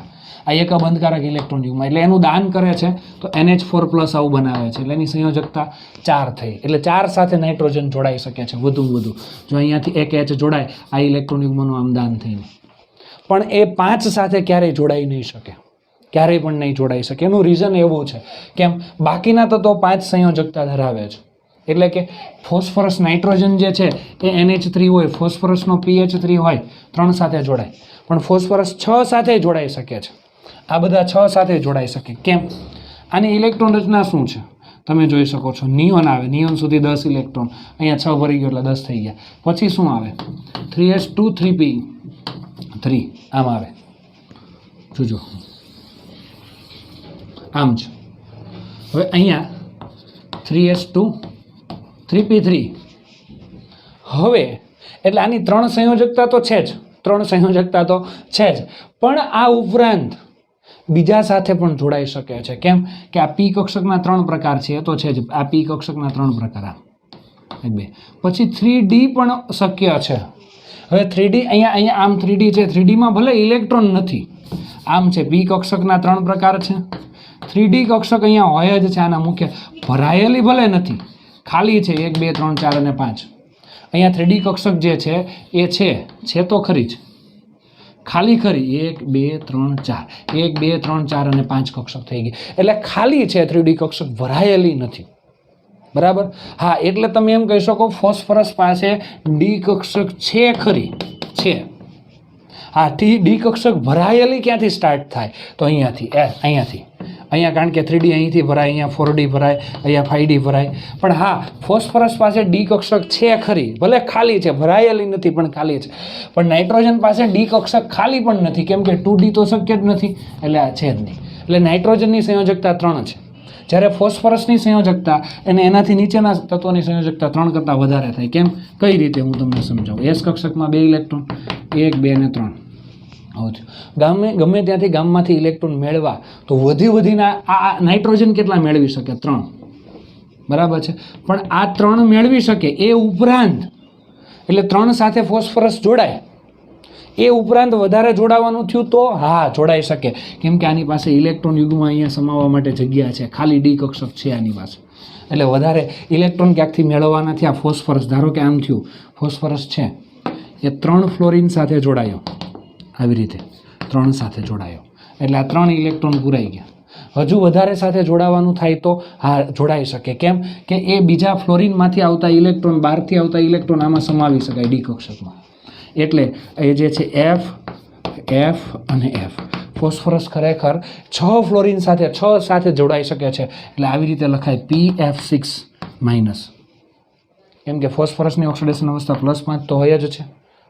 આ એક અબંધકારક ઇલેક્ટ્રોન યુગ્મ, એટલે એનું દાન કરે છે તો NH4+ આવું બનાવે છે. એટલે એની સંયોજકતા 4 થઈ. એટલે 4 સાથે નાઇટ્રોજન જોડાઈ શકે છે વધુમાં વધુ. જો અહીંયાથી એક H જોડાય આ ઇલેક્ટ્રોન યુગ્મનું આમ દાન થઈને, પણ એ 5 સાથે ક્યારેય જોડાઈ નહીં શકે, ક્યારેય પણ નહીં જોડાઈ શકે. એનું રીઝન એવું છે કેમ, બાકીના તત્વો 5 સંયોજકતા ધરાવે છે. એટલે કે ફોસ્ફરસ નાઇટ્રોજન જે છે એ NH3 હોય, ફોસ્ફરસનો pH3 હોય, 3 સાથે જોડાય. પણ ફોસ્ફરસ 6 સાથે જોડાઈ શકે છે. આ બધા 6 સાથે જોડાઈ શકે. કેમ? આની ઇલેક્ટ્રોન રચના શું છે તમે જોઈ શકો છો. નિયોન આવે, નિયોન સુધી 10 ઇલેક્ટ્રોન, અહીંયા 6 ભરી ગયો એટલે 10 થઈ ગયા. પછી શું આવે? 3s2 3p3 આમ આવે. જોજો આમ છે. હવે અહીંયા 3s2 3p3. હવે એટલે આની 3 સંયોજકતા તો છે જ, 3 સંયોજકતા તો છે જ, પણ આ ઉપરાંત બીજા સાથે પણ જોડાઈ શકે છે. કેમ કે આ પી કક્ષકના 3 પ્રકાર છે, એ તો છે જ. આ પી કક્ષકના 3 પ્રકાર, આ 2. પછી 3D પણ શક્ય છે. હવે 3D અહીંયા આમ 3D છે, 3Dમાં ભલે ઇલેક્ટ્રોન નથી, આમ છે. પી કક્ષકના 3 પ્રકાર છે. 3D કક્ષક અહીંયા હોય જ છે. આના મુખ્ય ભરાયેલી ભલે નથી, ખાલી છે 1, 2, 3, 4 અને 5. અહીંયા 3D કક્ષક જે છે એ છે તો ખરી જ, ખાલી ખરી 1, 2, 3, 4, 1, 2, 3, 4 અને 5 કક્ષક થઈ ગઈ. એટલે ખાલી છે 3D કક્ષક, ભરાયેલી નથી. બરાબર? હા, એટલે તમે એમ કહી શકો ફોસ્ફરસ પાસે ડી કક્ષક છે ખરી, છે. હા, ડી કક્ષક ભરાયેલી ક્યાંથી સ્ટાર્ટ થાય? તો અહીંયાથી, અહીંયા, કારણ કે 3D અહીંથી ભરાય, અહીંયા 4D ભરાય, અહીંયા 5D ભરાય. પણ હા, ફોસ્ફરસ પાસે ડી કક્ષક છે ખરી, ભલે ખાલી છે, ભરાયેલી નથી પણ ખાલી છે. પણ નાઇટ્રોજન પાસે ડી કક્ષક ખાલી પણ નથી, કેમ કે 2D તો શક્ય જ નથી, એટલે આ છે જ નહીં. એટલે નાઇટ્રોજનની સંયોજકતા 3 છે. જ્યારે ફોસ્ફરસની સંયોજકતા અને એનાથી નીચેના તત્વોની સંયોજકતા 3 કરતાં વધારે થાય. કેમ? કઈ રીતે હું તમને સમજાવું. S કક્ષકમાં 2 ઇલેક્ટ્રોન, 1, 2 અને 3. ગમે ત્યાંથી ગામમાંથી ઇલેક્ટ્રોન મેળવા તો વધીને આ નાઇટ્રોજન કેટલા મેળવી શકે? 3. બરાબર છે. પણ આ 3 મેળવી શકે એ ઉપરાંત, એટલે 3 સાથે ફોસ્ફરસ જોડાય એ ઉપરાંત વધારે જોડાવાનું થયું તો હા જોડાઈ શકે. કેમ કે આની પાસે ઇલેક્ટ્રોન યુગ્મ અહીંયા સમાવવા માટે જગ્યા છે, ખાલી ડી કક્ષક છે આની પાસે. એટલે વધારે ઇલેક્ટ્રોન ક્યાંકથી મેળવવાના થયા. ફોસ્ફરસ ધારો કે આમ થયું, ફોસ્ફરસ છે એ 3 ફ્લોરિન સાથે જોડાયો, આવી રીતે 3 સાથે જોડાયો, એટલે આ 3 ઇલેક્ટ્રોન પૂરાઈ ગયા. હજુ વધારે સાથે જોડાવાનું થાય તો હા જોડાઈ શકે. કેમ કે એ બીજા ફ્લોરિનમાંથી આવતા ઇલેક્ટ્રોન, બહારથી આવતા ઇલેક્ટ્રોન આમાં સમાવી શકાય ડી કક્ષકમાં. એટલે એ જે છે F અને F. ફોસ્ફરસ ખરેખર 6 ફ્લોરિન સાથે 6 સાથે જોડાઈ શકે છે. એટલે આવી રીતે લખાય PF6-. કેમ કે ફોસ્ફરસની ઓક્સિડેશન અવસ્થા +5 તો હોય જ છે.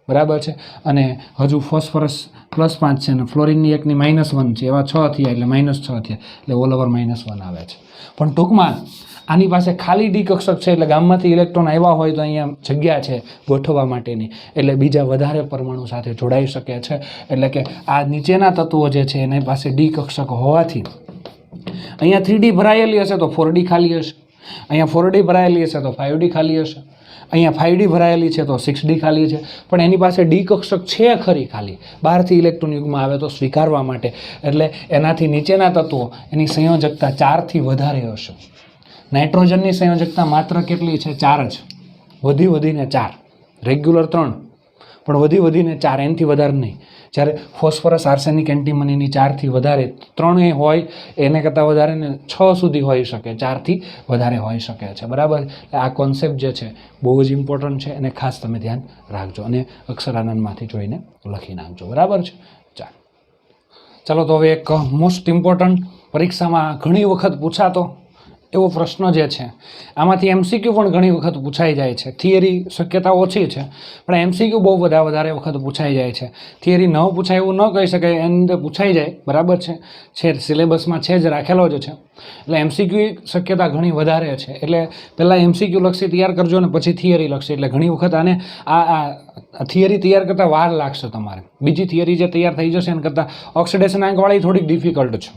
બરાબર છે. અને હજુ ફોસ્ફરસ +5 છે અને ફ્લોરિનની એકની -1 છે, એવા 6 થયા એટલે -6 થયા, એટલે ઓલ ઓવર -1 આવે છે. પણ ટૂંકમાં આની પાસે ખાલી ડી કક્ષક છે, એટલે ગામમાંથી ઇલેક્ટ્રોન આવ્યા હોય તો અહીંયા જગ્યા છે ગોઠવવા માટેની, એટલે બીજા વધારે પરમાણુ સાથે જોડાઈ શકે છે. એટલે કે આ નીચેના તત્વો જે છે એની પાસે ડી કક્ષક હોવાથી અહીંયા 3D ભરાયેલી હશે તો 4D ખાલી હશે, અહીંયા 4D ભરાયેલી હશે તો 5D ખાલી હશે, અહીંયા 5D ભરાયેલી છે તો 6D ખાલી છે. પણ એની પાસે ડી કક્ષક છે ખરી ખાલી, બહારથી ઇલેક્ટ્રોન યુગમાં આવે તો સ્વીકારવા માટે. એટલે એનાથી નીચેના તત્વો એની સંયોજકતા 4થી વધારે હશે. નાઇટ્રોજનની સંયોજકતા માત્ર કેટલી છે? 4 જ. વધીને 4, રેગ્યુલર 3, પણ વધીને 4, એનાથી વધારે નહીં. જ્યારે ફોસ્ફરસ, આર્સેનિક, એન્ટીમનીની 4થી વધારે, 3 હોય એને કરતાં વધારે ને 6 સુધી હોઈ શકે, 4થી વધારે હોઈ શકે છે. બરાબર? આ કોન્સેપ્ટ જે છે બહુ જ ઇમ્પોર્ટન્ટ છે અને ખાસ તમે ધ્યાન રાખજો અને અક્ષરાનંદમાંથી જોઈને લખી નાખજો. બરાબર છે? ચાલો તો હવે એક મોસ્ટ ઇમ્પોર્ટન્ટ, પરીક્ષામાં ઘણી વખત પૂછાતો એવો પ્રશ્ન જે છે આમાંથી એમસીક્યુ પણ ઘણી વખત પૂછાઈ જાય છે. થિયરી શક્યતા ઓછી છે, પણ એમસીક્યુ બહુ વધારે વખત પૂછાઈ જાય છે. થિયરી ન પૂછાય એવું ન કહી શકાય, એની અંદર પૂછાઈ જાય, બરાબર છે સિલેબસમાં છે જ, રાખેલો જ છે. એટલે એમસીક્યુ શક્યતા ઘણી વધારે છે. એટલે પહેલાં એમસીક્યુ લક્ષી તૈયાર કરજો અને પછી થિયરી લક્ષી. એટલે ઘણી વખત આને આ થિયરી તૈયાર કરતાં વાર લાગશે તમારે. બીજી થિયરી જે તૈયાર થઈ જશે એના કરતાં ઓક્સિડેશન આંકવાળી થોડીક ડિફિકલ્ટ છે,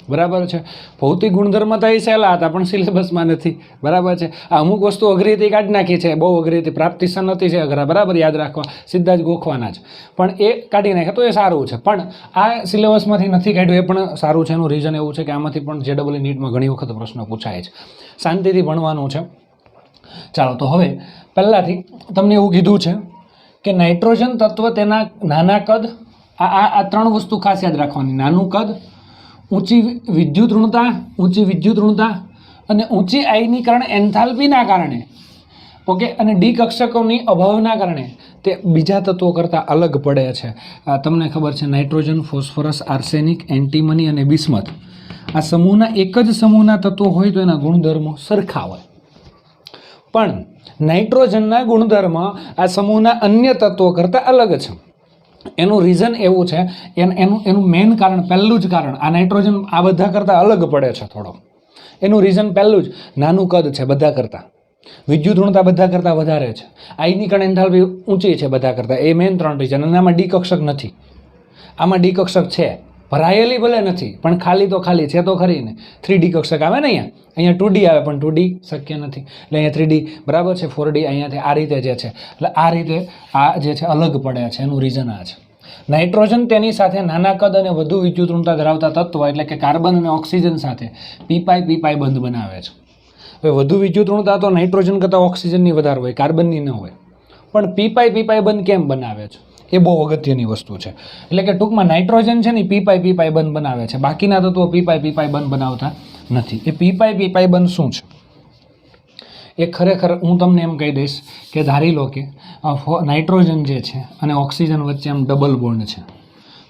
બરાબર છે. ભૌતિક ગુણધર્મ તો એ સહેલા હતા પણ સિલેબસમાં નથી, બરાબર છે. આ અમુક વસ્તુ અઘરીથી કાઢી નાખી છે, બહુ અઘરીથી. પ્રાપ્તિશન નથી છે અઘરા, બરાબર, યાદ રાખવા, સીધા જ ગોખવાના જ, પણ એ કાઢી નાખે તો એ સારું છે. પણ આ સિલેબસમાંથી નથી કાઢ્યું એ પણ સારું છે. એનું રીઝન એવું છે કે આમાંથી પણ JEE નીટમાં ઘણી વખત પ્રશ્નો પૂછાય છે. શાંતિથી ભણવાનું છે. ચાલો, તો હવે પહેલાંથી તમને એવું કીધું છે કે નાઇટ્રોજન તત્વ તેના નાના કદ, આ ત્રણ વસ્તુ ખાસ યાદ રાખવાની: નાનું કદ, ઊંચી વિદ્યુત ઋણતા અને ઊંચી આયનીકરણ એન્થાલ્પીના કારણે, ઓકે, અને ડી કક્ષકોની અભાવના કારણે તે બીજા તત્વો કરતાં અલગ પડે છે. તમને ખબર છે નાઇટ્રોજન, ફોસ્ફરસ, આર્સેનિક, એન્ટીમની અને બિસ્મથ આ સમૂહના એક જ સમૂહના તત્વો હોય તો એના ગુણધર્મો સરખા હોય, પણ નાઇટ્રોજનના ગુણધર્મ આ સમૂહના અન્ય તત્વો કરતાં અલગ છે. એનું રીઝન એવું છે, એનું મેઇન કારણ, પહેલું જ કારણ, આ નાઇટ્રોજન આ બધા કરતાં અલગ પડે છે થોડો. એનું રીઝન પહેલું જ નાનું કદ છે બધા કરતાં, વિદ્યુત ઋણતા બધા કરતાં વધારે છે, આયનીકરણ એન્થાલ્પી ઊંચી છે બધા કરતાં. એ મેઇન 3 રીઝન. અને આમાં ડી કક્ષક નથી. આમાં ડી કક્ષક છે, ભરાયેલી ભલે નથી પણ ખાલી તો ખાલી છે તો ખરી ને. 3D કક્ષક આવે ને અહીંયા 2D આવે, પણ 2D શક્ય નથી. એટલે અહીંયા 3D, બરાબર છે, 4D અહીંયાથી આ રીતે જે છે. એટલે આ રીતે આ જે છે અલગ પડે છે. એનું રીઝન આ છે. નાઇટ્રોજન તેની સાથે નાના કદ અને વધુ વિદ્યુત ઋણતા ધરાવતા તત્વ એટલે કે કાર્બન અને ઓક્સિજન સાથે પી પાઈ બંધ બનાવે છે. હવે વધુ વિદ્યુત ઋણતા તો નાઇટ્રોજન કરતાં ઓક્સિજનની વધારે હોય, કાર્બનની ન હોય. પણ પી પાઈ બંધ કેમ બનાવે છે એ બહુ અગત્યની વસ્તુ છે. એટલે કે ટૂંકમાં નાઇટ્રોજન છે ને પી પાઈ બંધ બનાવે છે, બાકીના તત્વો પી પાઈ બંધ બનાવતા નથી. એ પી પાઈ બંધ શું છે એ ખરેખર હું તમને એમ કહી દઈશ કે ધારી લો કે નાઇટ્રોજન જે છે અને ઓક્સિજન વચ્ચે આમ ડબલ બોન્ડ છે,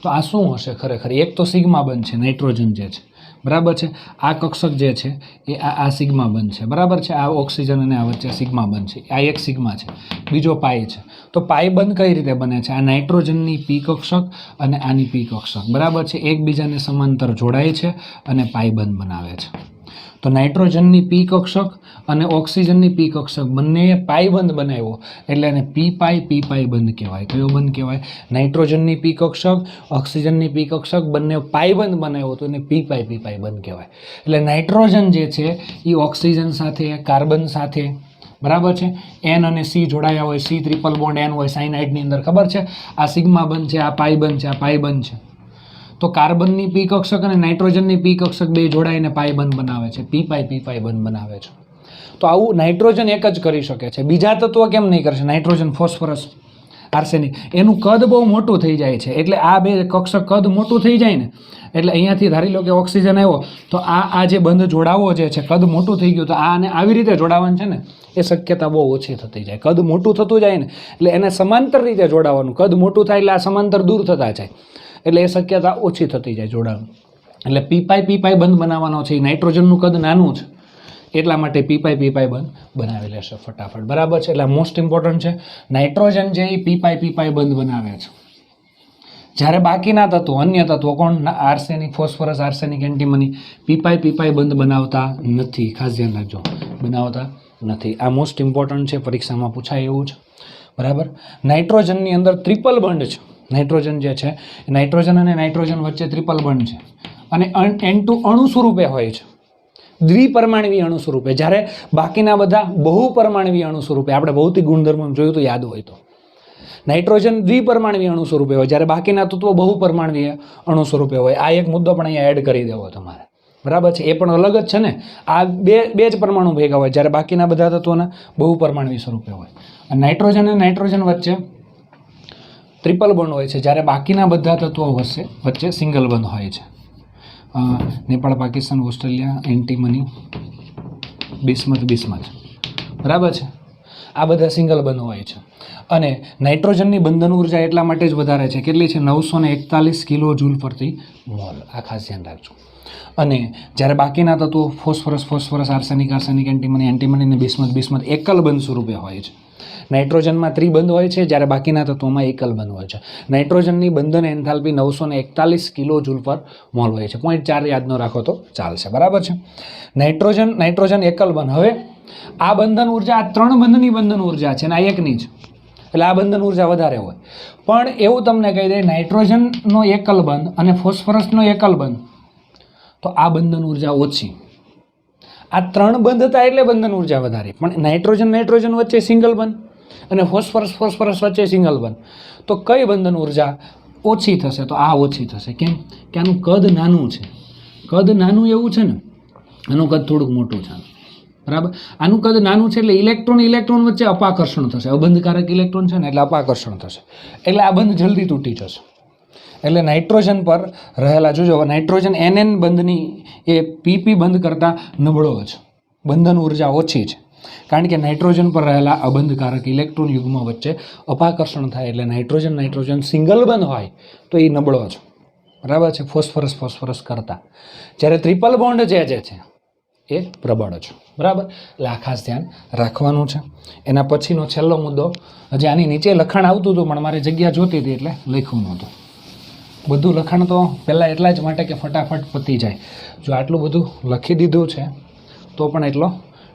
તો આ શું હશે ખરેખર? એક તો સિગ્મા બંધ છે નાઇટ્રોજન જે છે, બરાબર છે. આ કક્ષક જે છે એ આ સિગ્મા બંધ છે, બરાબર છે. આ ઓક્સિજન અને આ વચ્ચે સિગ્મા બંધ છે. આ એક સિગ્મા છે, બીજો પાઈ છે. તો પાઈ બંધ કઈ રીતે બને છે? આ નાઇટ્રોજનની પી કક્ષક અને આની પી કક્ષક, બરાબર છે, એકબીજાને સમાંતર જોડાય છે અને પાઈ બંધ બનાવે છે. તો નાઇટ્રોજનની પી કક્ષક અને ઓક્સિજનની પી કક્ષક બંનેએ પાઈ બંધ બનાવ્યો એટલે એને પી પાઈ બંધ કહેવાય. કયો બંધ કહેવાય? નાઇટ્રોજનની પી કક્ષક, ઓક્સિજનની પી કક્ષક બંને પાઈ બંધ બનાવ્યો તો એને પી પાઈ બંધ કહેવાય. એટલે નાઇટ્રોજન જે છે એ ઓક્સિજન સાથે, કાર્બન સાથે, બરાબર છે, N અને C જોડાયા હોય, C ટ્રિપલ બોન્ડ N હોય સાયનાઇડની અંદર, ખબર છે. આ સિગ્મા બંધ છે, આ પાઈ બંધ છે, આ પાઈ બંધ છે. તો કાર્બનની પી કક્ષક અને નાઇટ્રોજનની પી કક્ષક બે જોડાઈને પાઈ બંધ બનાવે છે, પી પાઈ બંધ બનાવે છે. તો આવું નાઇટ્રોજન એક જ કરી શકે છે. બીજા તત્વો કેમ નહીં કરશે? નાઇટ્રોજન, ફોસ્ફરસ, આર્સેનિક, એનું કદ બહુ મોટું થઈ જાય છે. એટલે આ બે કક્ષક કદ મોટું થઈ જાય ને, એટલે અહીંયાથી ધારી લો કે ઓક્સિજન આવ્યો તો આ જે બંધ જોડાવો જે છે, કદ મોટું થઈ ગયું તો આને આવી રીતે જોડાવાનું છે ને, એ શક્યતા બહુ ઓછી થતી જાય. કદ મોટું થતું જાય ને એટલે એને સમાંતર રીતે જોડાવાનું. કદ મોટું થાય એટલે આ સમાંતર દૂર થતા જાય, એટલે એ શક્યતા ઓછી થતી જાય જોડાણ. એટલે પી પાઈ બંધ બનાવવાનો છે. નાઇટ્રોજનનું કદ નાનું છે એટલા માટે પી પાઈ બંધ બનાવી લેશે ફટાફટ, બરાબર છે. એટલે મોસ્ટ ઇમ્પોર્ટન્ટ છે. નાઇટ્રોજન જે એ પી પાઈ બંધ બનાવે છે, જ્યારે બાકીના તત્વો, અન્ય તત્વો કોણ? આર્સેનિક, ફોસ્ફરસ, આર્સેનિક, એન્ટીમની પી પાઈ બંધ બનાવતા નથી. ખાસ ધ્યાન રાખજો, બનાવતા નથી. આ મોસ્ટ ઇમ્પોર્ટન્ટ છે, પરીક્ષામાં પૂછાય એવું છે, બરાબર. નાઇટ્રોજનની અંદર ટ્રિપલ બંધ છે. નાઇટ્રોજન જે છે, નાઇટ્રોજન અને નાઇટ્રોજન વચ્ચે ટ્રિપલ બંધ છે અને N2 અણુ સ્વરૂપે હોય છે, દ્વિપરમાણવી અણુ સ્વરૂપે. જ્યારે બાકીના બધા બહુપરમાણવી અણુ સ્વરૂપે. આપણે ભૌતિક ગુણધર્મ જોયું તો યાદ હોય તો નાઇટ્રોજન દ્વિપરમાણવી અણુ સ્વરૂપે હોય, જ્યારે બાકીના તત્વો બહુપરમાણવી અણુ સ્વરૂપે હોય. આ એક મુદ્દો પણ અહીંયા એડ કરી દેવો તમારે, બરાબર છે. એ પણ અલગ જ છે ને. આ બે જ પરમાણુ ભેગા હોય, જ્યારે બાકીના બધા તત્વોના બહુપરમાણવી સ્વરૂપે હોય. અને નાઇટ્રોજન અને નાઇટ્રોજન વચ્ચે ટ્રિપલ બંધ હોય છે, જ્યારે બાકીના બધા તત્વો વચ્ચે સિંગલ બંધ હોય છે. Nepal, Pakistan, Australia, antimony, bismuth, બરાબર છે. આ બધા સિંગલ બંધ હોય છે. અને નાઇટ્રોજનની બંધન ઉર્જા એટલા માટે જ વધારે છે, કેટલી છે? 941 કિલો જૂલ પ્રતિ મોલ. આ ખાસ ધ્યાન રાખજો. અને જ્યારે બાકીના તત્વો ફોસ્ફરસ, આર્સેનિક, એન્ટીમની અને બિસ્મથ એકલ બંધ સ્વરૂપે હોય છે. નાઇટ્રોજનમાં ત્રિબંધ હોય છે, જ્યારે બાકીના તત્વોમાં એકલ બંધ હોય છે. નાઇટ્રોજનની બંધન એન્થાલ્પી 941 કિલો જૂલ પર મોલ હોય છે. 0.4 યાદ ન રાખો તો ચાલશે, બરાબર છે. નાઇટ્રોજન એકલ બંધ. હવે આ બંધન ઉર્જા, આ 3 બંધની બંધન ઉર્જા છે, અને આ એકની જ, એટલે આ બંધન ઉર્જા વધારે હોય. પણ એવું તમને કહી દે, નાઇટ્રોજનનો એકલ બંધ અને ફોસ્ફરસનો એકલ બંધ, તો આ બંધન ઉર્જા ઓછી. આ 3 બંધ હતા એટલે બંધન ઉર્જા વધારે. પણ નાઇટ્રોજન વચ્ચે સિંગલ બંધ અને ફોસ્ફરસ વચ્ચે સિંગલ બંધ, તો કઈ બંધન ઉર્જા ઓછી થશે? તો આ ઓછી થશે. કેમ? કે આનું કદ નાનું છે. કદ નાનું એવું છે ને, આનું કદ થોડુંક મોટું છે, બરાબર. આનું કદ નાનું છે એટલે ઇલેક્ટ્રોન વચ્ચે અપાકર્ષણ થશે. અબંધકારક ઇલેક્ટ્રોન છે ને, એટલે અપાકર્ષણ થશે, એટલે આ બંધ જલ્દી તૂટી જશે. એટલે નાઇટ્રોજન પર રહેલા, જોજો, નાઇટ્રોજન NN બંધની એ PP બંધ કરતાં નબળો છે, બંધન ઉર્જા ઓછી છે. કારણ કે નાઇટ્રોજન પર રહેલા અબંધકારક ઇલેક્ટ્રોન યુગ્મ વચ્ચે અપાકર્ષણ થાય, એટલે નાઇટ્રોજન સિંગલ બંધ હોય તો એ નબળો છે, બરાબર છે, ફોસ્ફરસ કરતાં. જ્યારે ટ્રિપલ બોન્ડ જે છે એ પ્રબળ છે, બરાબર. એટલે આ ખાસ ધ્યાન રાખવાનું છે. એના પછીનો છેલ્લો મુદ્દો, હજી આની નીચે લખાણ આવતું હતું પણ મારે જગ્યા જોતી હતી એટલે લખ્યું નહોતું. બધું લખાણ તો પહેલાં એટલા જ માટે કે ફટાફટ પતી જાય. જો આટલું બધું લખી દીધું છે તો પણ એટલો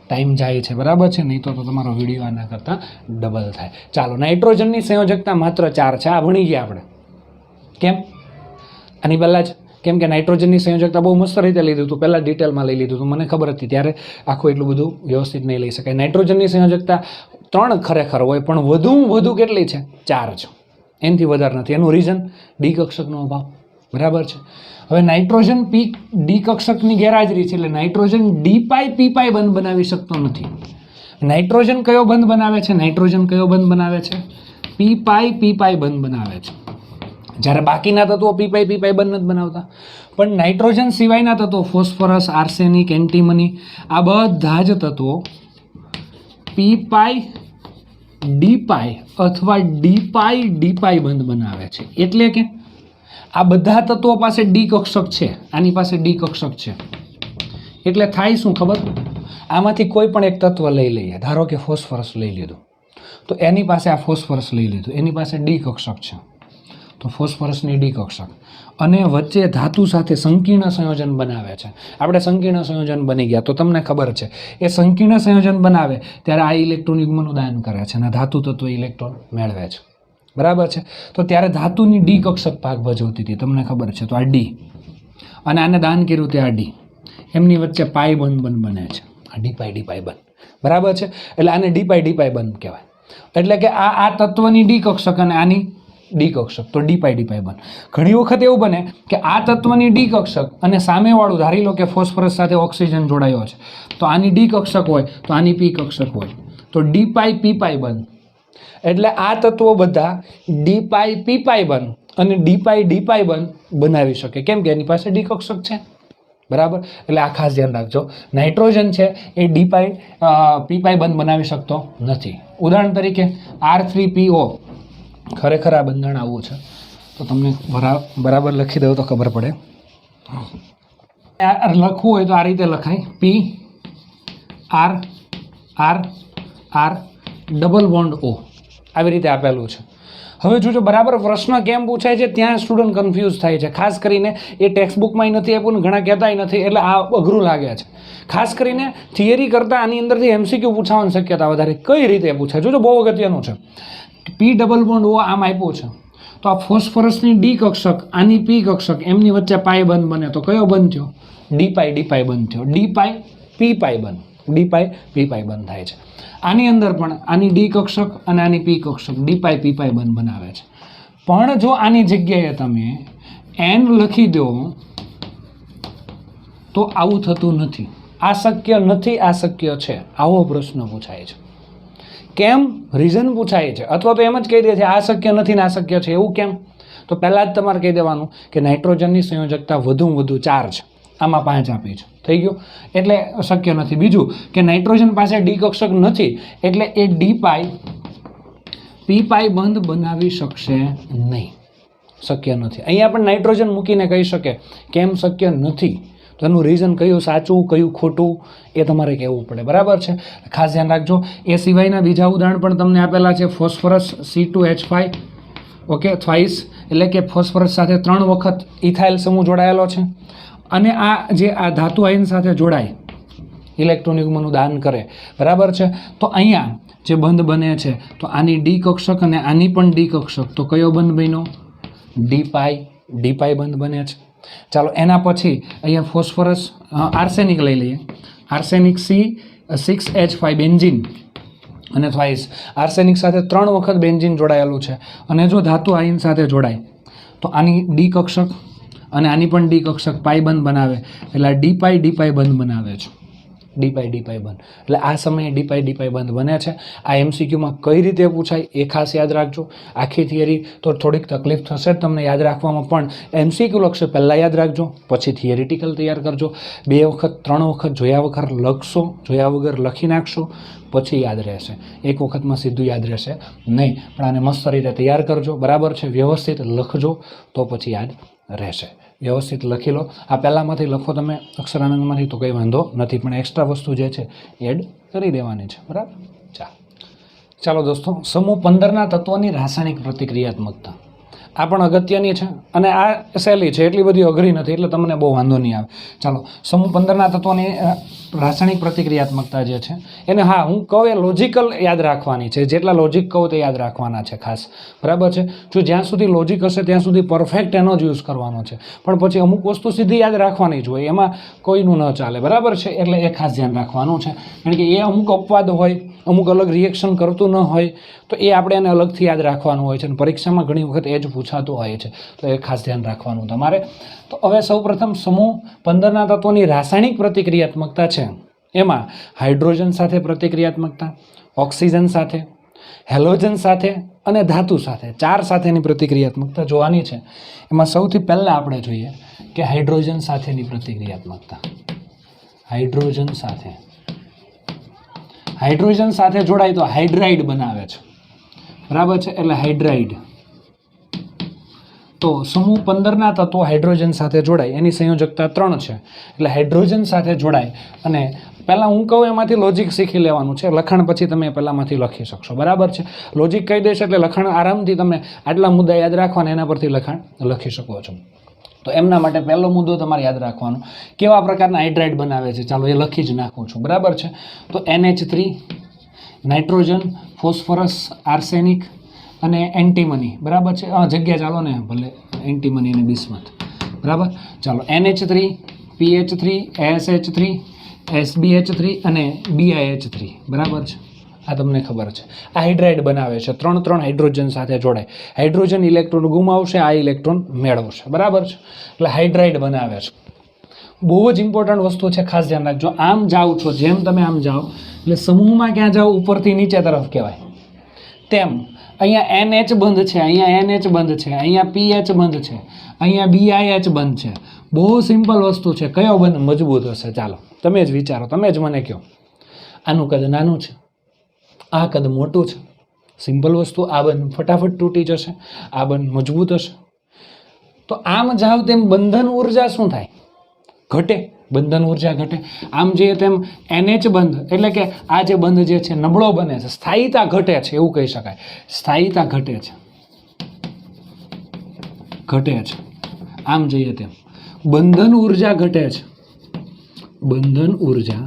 ટાઈમ જાય છે, બરાબર છે. નહીં તો તમારો વિડીયો આના કરતાં ડબલ થાય. ચાલો, નાઇટ્રોજનની સંયોજકતા માત્ર 4 છે. આ ભણી ગયા આપણે. કેમ? આની પહેલાં જ, કેમ કે નાઇટ્રોજનની સંયોજકતા બહુ મસ્ત રીતે લીધું હતું, પહેલાં ડિટેલમાં લઈ લીધું હતું, મને ખબર હતી. ત્યારે આખું એટલું બધું વ્યવસ્થિત નહીં લઈ શકાય. નાઇટ્રોજનની સંયોજકતા 3 ખરેખર હોય, પણ વધુ કેટલી છે? 4 છે. એનાથી વધારે નથી. એનું રીઝન ડી કક્ષકનો અભાવ, બરાબર છે. હવે નાઇટ્રોજન ડી કક્ષકની ગેરહાજરી છે, એટલે નાઇટ્રોજન D∅P∅ બંધ બનાવી શકતો નથી. નાઇટ્રોજન કયો બંધ બનાવે છે? P∅P∅ બંધ બનાવે છે. જ્યારે બાકીના તત્વો P∅P∅ બંધ નથી બનાવતા. પણ નાઇટ્રોજન સિવાયના તત્વો, ફોસ્ફરસ, આર્સેનિક, એન્ટીમની, આ બધા જ તત્વો P∅D∅ અથવા D∅ બંધ બનાવે છે. એટલે કે આ બધા તત્વો પાસે ડી કક્ષક છે, આની પાસે ડી કક્ષક છે. એટલે થાય શું ખબર? આમાંથી કોઈ પણ એક તત્વ લઈ લઈએ, ધારો કે ફોસ્ફરસ લઈ લીધું, તો એની પાસે આ ફોસ્ફરસ લઈ લીધું, એની પાસે ડી કક્ષક છે, તો ફોસ્ફરસની ડી કક્ષક, અને વચ્ચે ધાતુ સાથે સંકીર્ણ સંયોજન બનાવે છે. આપણે સંકીર્ણ સંયોજન બની ગયા, તો તમને ખબર છે એ સંકીર્ણ સંયોજન બનાવે ત્યારે આ ઇલેક્ટ્રોન યુગ્મનું દાન કરે છે અને ધાતુ તત્વ ઇલેક્ટ્રોન મેળવે છે, બરાબર છે. તો ત્યારે ધાતુની ડી કક્ષક ભાગ ભજવતી હતી, તમને ખબર છે. તો આ ડી, અને આને દાન કર્યું તે આ ડી, એમની વચ્ચે પાઈ બંધ બને છે, આ D∅ બંધ, બરાબર છે. એટલે આને D∅ બંધ કહેવાય. એટલે કે આ તત્વની ડી કક્ષક અને આની ડી કક્ષક, તો D∅ બંધ. ઘણી વખત એવું બને કે આ તત્વની ડી કક્ષક અને સામેવાળું, ધારી લો કે ફોસ્ફરસ સાથે ઓક્સિજન જોડાયો છે, તો આની ડી કક્ષક હોય તો આની પી કક્ષક હોય, તો D∅P∅ બંધ. એટલે આ તત્વો બધા D∅P∅ બંધ અને D∅ બંધ બનાવી શકે. કેમ કે એની પાસે ડી કક્ષક છે, બરાબર. એટલે આ ખાસ ધ્યાન રાખજો. નાઇટ્રોજન છે એ D∅ બંધ બનાવી શકતો નથી. ઉદાહરણ તરીકે R3PO, ખરેખર આ બંધારણ આવું છે, તો તમને બરાબર લખી દઉં તો ખબર પડે. લખવું હોય તો આ રીતે લખાય, P R R R double bond O, આવી રીતે આપેલું છે. હવે જોજો, બરાબર પ્રશ્ન કેમ પૂછાય છે ત્યાં સ્ટુડન્ટ કન્ફ્યુઝ થાય છે. ખાસ કરીને એ ટેક્સ્ટબુકમાં નથી આપ્યું ને ઘણા કહેતાય નથી, એટલે આ અઘરું લાગે છે. ખાસ કરીને થિયરી કરતાં આની અંદરથી MCQ પૂછાવાની શક્યતા વધારે. કઈ રીતે પૂછાય જોજો, બહુ અગત્યનું છે. P ડબલ બોન્ડ O આમ આપ્યું છે, તો આ ફોસ્ફરસની ડી કક્ષક, આની પી કક્ષક, એમની વચ્ચે પાઈ બંધ બને, તો કયો બંધ થયો? D∅ બંધ થયો. D∅P∅ બંધ, D∅P∅ બંધ થાય છે. આની અંદર પણ આની ડી કક્ષક અને આની પી કક્ષક D∅P∅ બંધ બનાવે છે. પણ જો આની જગ્યાએ તમે N લખી દો તો આવું થતું નથી. આ શક્ય નથી, આ શક્ય છે, આવો પ્રશ્ન પૂછાય છે. કેમ? રીઝન પૂછાય છે, અથવા તો એમ જ કહી દે છે આ શક્ય નથી ને આ શક્ય છે. એવું કેમ? તો પહેલાં જ તમારે કહી દેવાનું કે નાઇટ્રોજનની સંયોજકતા વધુમાં વધુ 4 છે આમાં 5 આપી છે, થઈ ગયું, એટલે શક્ય નથી. બીજું કે નાઇટ્રોજન પાસે ડી કક્ષક નથી, એટલે એ ડી પાઈ પી પાઈ બંધ બનાવી શકશે નહીં, શક્ય નથી. અહીંયા પણ નાઇટ્રોજન મૂકીને કહી શકે કેમ શક્ય નથી, તો એનું રીઝન કયું સાચું કયું ખોટું એ તમારે કહેવું પડે, બરાબર છે. ખાસ ધ્યાન રાખજો. એ સિવાયના બીજા ઉદાહરણ પણ તમને આપેલા છે. ફોસ્ફરસ C2H5, ઓકે, થ્વાઇસ, એટલે કે ફોસ્ફરસ સાથે 3 વખત ઇથાઇલ સમૂહ જોડાયેલો છે, અને આ જે આ ધાતુ આયન સાથે જોડાય ઇલેક્ટ્રોન યુગ્મનું દાન કરે, બરાબર છે. તો અહીંયા જે બંધ બને છે, તો આની ડી કક્ષક અને આની પણ ડી કક્ષક, તો કયો બંધ બન્યો? ડી પાઈ બંધ બને છે. ચાલો એના પછી અહીંયા ફોસ્ફરસ આર્સેનિક લઈ લઈએ. આર્સેનિક C6H5 બેન્ઝીન અને થ્વાઇસ, આર્સેનિક સાથે 3 વખત બેન્ઝીન જોડાયેલું છે, અને જો ધાતુ આયન સાથે જોડાય તો આની ડી કક્ષક અને આની પણ ડી કક્ષક પાઈ બંધ બનાવે, એટલે આ ડી પાઈ બંધ બનાવે છે. ડી પાઈ બંધ, એટલે આ સમયે ડી પાઈ બંધ બને છે. આ MCQમાં કઈ રીતે પૂછાય એ ખાસ યાદ રાખજો. આખી થિયરી તો થોડીક તકલીફ થશે તમને યાદ રાખવામાં, પણ MCQ લખશે પહેલાં યાદ રાખજો, પછી થિયરિટિકલ તૈયાર કરજો. 2 વખત 3 વખત જોયા વગર લખશો, જોયા વગર લખી નાખશો, પછી યાદ રહેશે. એક વખતમાં સીધું યાદ રહેશે નહીં, પણ આને મસ્ત રીતે તૈયાર કરજો, બરાબર છે. વ્યવસ્થિત લખજો તો પછી યાદ રહેશે. વ્યવસ્થિત લખી લો. આ પહેલાંમાંથી લખો તમે અક્ષરાનંદમાંથી તો કંઈ વાંધો નથી, પણ એક્સ્ટ્રા વસ્તુ જે છે એડ કરી દેવાની છે, બરાબર. ચાલો દોસ્તો, સમૂહ 15ના તત્વોની રાસાયણિક પ્રતિક્રિયાત્મકતા આ પણ અગત્યની છે, અને આ સહેલી છે, એટલી બધી અઘરી નથી, એટલે તમને બહુ વાંધો નહીં આવે. ચાલો, સમૂહ 15ના તત્વોની રાસાયણિક પ્રતિક્રિયાત્મકતા જે છે એને, હા, હું કહું એ લોજિકલ યાદ રાખવાની છે, જેટલા લોજિક કહું તે યાદ રાખવાના છે ખાસ, બરાબર છે. જો જ્યાં સુધી લોજિક હશે ત્યાં સુધી પરફેક્ટ એનો જ યુઝ કરવાનો છે, પણ પછી અમુક વસ્તુ સીધી યાદ રાખવાની જ હોય, એમાં કોઈનું ન ચાલે, બરાબર છે. એટલે એ ખાસ ધ્યાન રાખવાનું છે, કારણ કે એ અમુક અપવાદ હોય, અમુક અલગ રિએક્શન કરતું ન હોય, તો એ આપણે એને અલગથી યાદ રાખવાનું હોય છે, અને પરીક્ષામાં ઘણી વખત એ જ પૂછાતું હોય છે, તો એ ખાસ ધ્યાન રાખવાનું તમારે. તો હવે સૌપ્રથમ સમૂહ 15ના તત્વોની રાસાયણિક પ્રતિક્રિયાત્મકતા છે, એમાં હાઇડ્રોજન સાથે પ્રતિક્રિયાત્મકતા, ઓક્સિજન સાથે, હેલોજન સાથે અને ધાતુ સાથે, 4 સાથેની પ્રતિક્રિયાત્મકતા જોવાની છે. એમાં સૌથી પહેલાં આપણે જોઈએ કે હાઇડ્રોજન સાથેની પ્રતિક્રિયાત્મકતા. હાઇડ્રોજન સાથે જોડાય તો હાઇડ્રાઇડ બનાવે છે, બરાબર છે. એટલે હાઇડ્રાઇડ, તો સમૂહ 15ના તત્વો હાઇડ્રોજન સાથે જોડાય, એની સંયોજકતા 3 છે, એટલે હાઇડ્રોજન સાથે જોડાય. અને પહેલાં હું કહું એમાંથી લોજિક શીખી લેવાનું છે, લખાણ પછી તમે પહેલાંમાંથી લખી શકશો, બરાબર છે. લોજિક કહી દઈશ એટલે લખાણ આરામથી તમે આટલા મુદ્દા યાદ રાખવાના, એના પરથી લખાણ લખી શકો છો. તો એમના માટે પહેલો મુદ્દો તમારે યાદ રાખવાનો, કેવા પ્રકારના હાઇડ્રાઇડ બનાવે છે, ચાલો એ લખી જ નાખું છું, બરાબર છે. તો NH3, નાઇટ્રોજન, ફોસ્ફરસ, આર્સેનિક અને એન્ટીમની, બરાબર છે. જગ્યા ચાલો ને ભલે એન્ટીમની અને બિસ્મથ, બરાબર. ચાલો, NH3, PH3, ASH3, SbH3 અને BiH3, બરાબર છે. આ તમને ખબર છે. આ હાઇડ્રાઇડ બનાવે છે, 3 હાઇડ્રોજન સાથે જોડાય. હાઇડ્રોજન ઇલેક્ટ્રોન ગુમાવશે, આ ઇલેક્ટ્રોન મેળવશે, બરાબર છે. એટલે હાઇડ્રાઇડ બનાવે છે. બહુ જ ઇમ્પોર્ટન્ટ વસ્તુ છે, ખાસ ધ્યાન રાખજો. આમ જાઓ છો, જેમ તમે આમ જાઓ એટલે સમૂહમાં ક્યાં જાઓ, ઉપરથી નીચે તરફ કહેવાય. તેમ અહીંયા NH બંધ છે, અહીંયા NH બંધ છે, અહીંયા PH બંધ છે, અહીંયા BiH બંધ છે. બહુ સિમ્પલ વસ્તુ છે. કયો બંધ મજબૂત હશે? ચાલો તમે જ વિચારો, તમે જ મને કહો. આનું કદ નાનું છે, આ કદ મોટું છે. સિમ્પલ વસ્તુ. આ બંધ ફટાફટ તૂટી જશે, આ બંધ મજબૂત હશે. તો આમ જાવ તેમ બંધન ઉર્જા શું થાય? ઘટે. બંધન ઉર્જા ઘટે. આમ જઈએ તેમ NH બંધ એટલે કે આ જે બંધ જે છે નબળો બને છે, સ્થાયીતા ઘટે છે, એવું કહી શકાય. સ્થાયીતા ઘટે છે, ઘટે છે. આમ જઈએ તેમ બંધન ઉર્જા ઘટે છે, બંધન ઉર્જા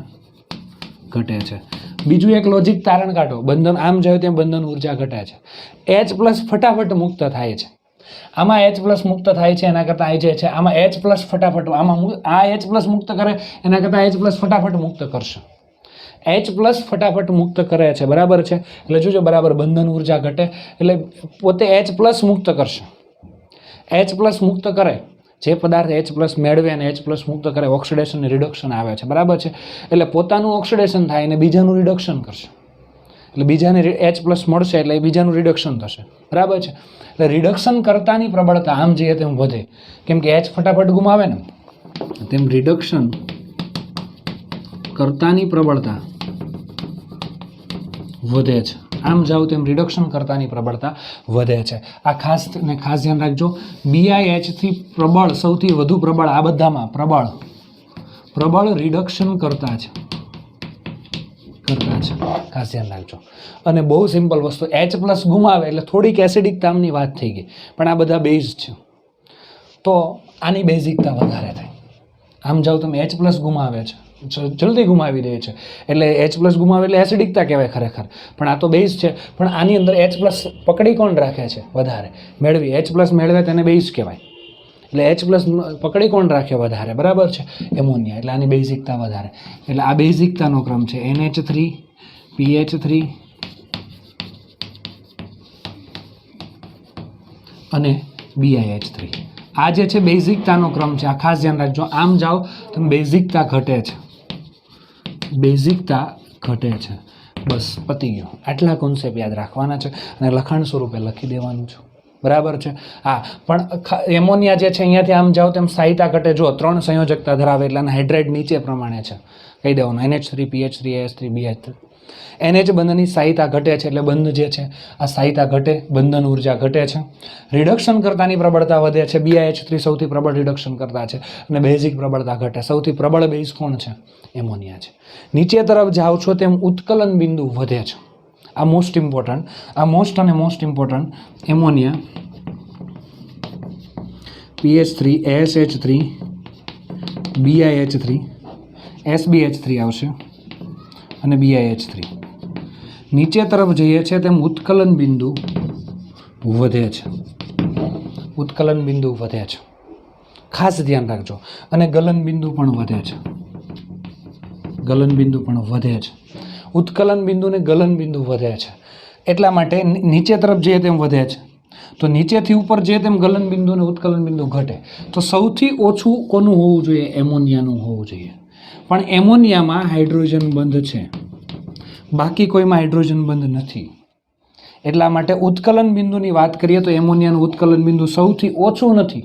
ઘટે છે. બીજું એક લોજિક તારણ કાઢો. બંધન આમ જાય તેમ બંધન ઉર્જા ઘટે છે. H+ ફટાફટ મુક્ત થાય છે. આમાં H+ મુક્ત થાય છે, એના કરતાં આ જે છે આમાં H+ ફટાફટ, આમાં આ H+ મુક્ત કરે એના કરતાં H+ ફટાફટ મુક્ત કરશે. H+ ફટાફટ મુક્ત કરે છે, બરાબર છે. એટલે જોજો બરાબર બંધન ઉર્જા ઘટે એટલે પોતે H+ મુક્ત કરશે. H+ મુક્ત કરે, જે પદાર્થ H+ મેળવે અને H+ મુક્ત કરે, ઓક્સિડેશન અને રિડક્શન આવે છે, બરાબર છે. એટલે પોતાનું ઓક્સિડેશન થાય અને બીજાનું રિડક્શન કરશે. એટલે બીજાને H+ મળશે એટલે બીજાનું રિડક્શન થશે, બરાબર છે. એટલે રિડક્શન કરતાની પ્રબળતા આમ જઈએ તેમ વધે, કેમ કે H ફટાફટ ગુમાવે ને, તેમ રિડક્શન કરતાની પ્રબળતા વધે છે. આમ જાઓ તેમ રિડક્શન કરતાની પ્રબળતા વધે છે. આ ખાસ ધ્યાન રાખજો. BiH3 પ્રબળ, સૌથી વધુ પ્રબળ, આ બધામાં પ્રબળ રિડક્શન કરતા છે. ખાસ ધ્યાન રાખજો. અને બહુ સિમ્પલ વસ્તુ, H+ ગુમાવે એટલે થોડીક એસિડિક તામની વાત થઈ ગઈ, પણ આ બધા બેઝ છે તો આની બેઝિકતા વધારે થાય. આમ જાઓ તમે H+ ગુમાવે છે, જલ્દી ગુમાવી દે છે, એટલે H+ ગુમાવે એટલે એસિડિકતા કહેવાય ખરેખર, પણ આ તો બેઝ છે. પણ આની અંદર H+ પકડી કોણ રાખે છે વધારે, મેળવી H+ મેળવે તેને બેઝ કહેવાય. એટલે H+ પકડી કોણ રાખે વધારે, બરાબર છે, એમોનિયા. એટલે આની બેઝિકતા વધારે. એટલે આ બેઝિકતાનો ક્રમ છે NH3 PH3 અને BiH3. આ જે છે બેઝિકતાનો ક્રમ છે, આ ખાસ ધ્યાન રાખજો. આમ જાઓ તમે બેઝિકતા ઘટે છે, બસ પતી ગયો. આટલા કોન્સેપ્ટ યાદ રાખવાના છે અને લખાણ સ્વરૂપે લખી દેવાનું છે, બરાબર છે. હા, પણ એમોનિયા જે છે અહીંયાથી આમ જાઓ તેમ સ્થાયીતા ઘટે. જો 3 સંયોજકતા ધરાવે એટલે હાઇડ્રાઇડ નીચે પ્રમાણે છે, કહી દેવાનું NH3 PH3 AS3 BH3. NH બંધની સ્થાયીતા ઘટે છે એટલે બંધ જે છે આ સ્થાયીતા ઘટે, બંધન ઉર્જા ઘટે છે. રિડક્શન કરતાની પ્રબળતા વધે છે. BiH3 સૌથી પ્રબળ રિડક્શન કરતા છે અને બેઝિક પ્રબળતા ઘટે. સૌથી પ્રબળ બેઝ કોણ છે? એમોનિયા છે. નીચે તરફ જાઓ છો તેમ ઉત્કલન બિંદુ વધે છે. આ most important ammonia PH3 ASH3 BiH3 SBH3 આવશે અને BiH3. નીચે તરફ જઈએ છે તેમ ઉત્કલન બિંદુ વધે છે. ખાસ ધ્યાન રાખજો. અને ગલન બિંદુ પણ વધે છે. ઉત્કલન બિંદુ ને ગલન બિંદુ વધે છે. એટલા માટે નીચે તરફ જઈએ તેમ વધે છે, તો નીચેથી ઉપર જઈએ તેમ ગલન બિંદુ અને ઉત્કલન બિંદુ ઘટે. તો સૌથી ઓછું કોનું હોવું જોઈએ? એમોનિયાનું હોવું જોઈએ. પણ એમોનિયામાં હાઇડ્રોજન બંધ છે, બાકી કોઈમાં હાઇડ્રોજન બંધ નથી. એટલા માટે ઉત્કલન બિંદુની વાત કરીએ તો એમોનિયાનું ઉત્કલન બિંદુ સૌથી ઓછું નથી,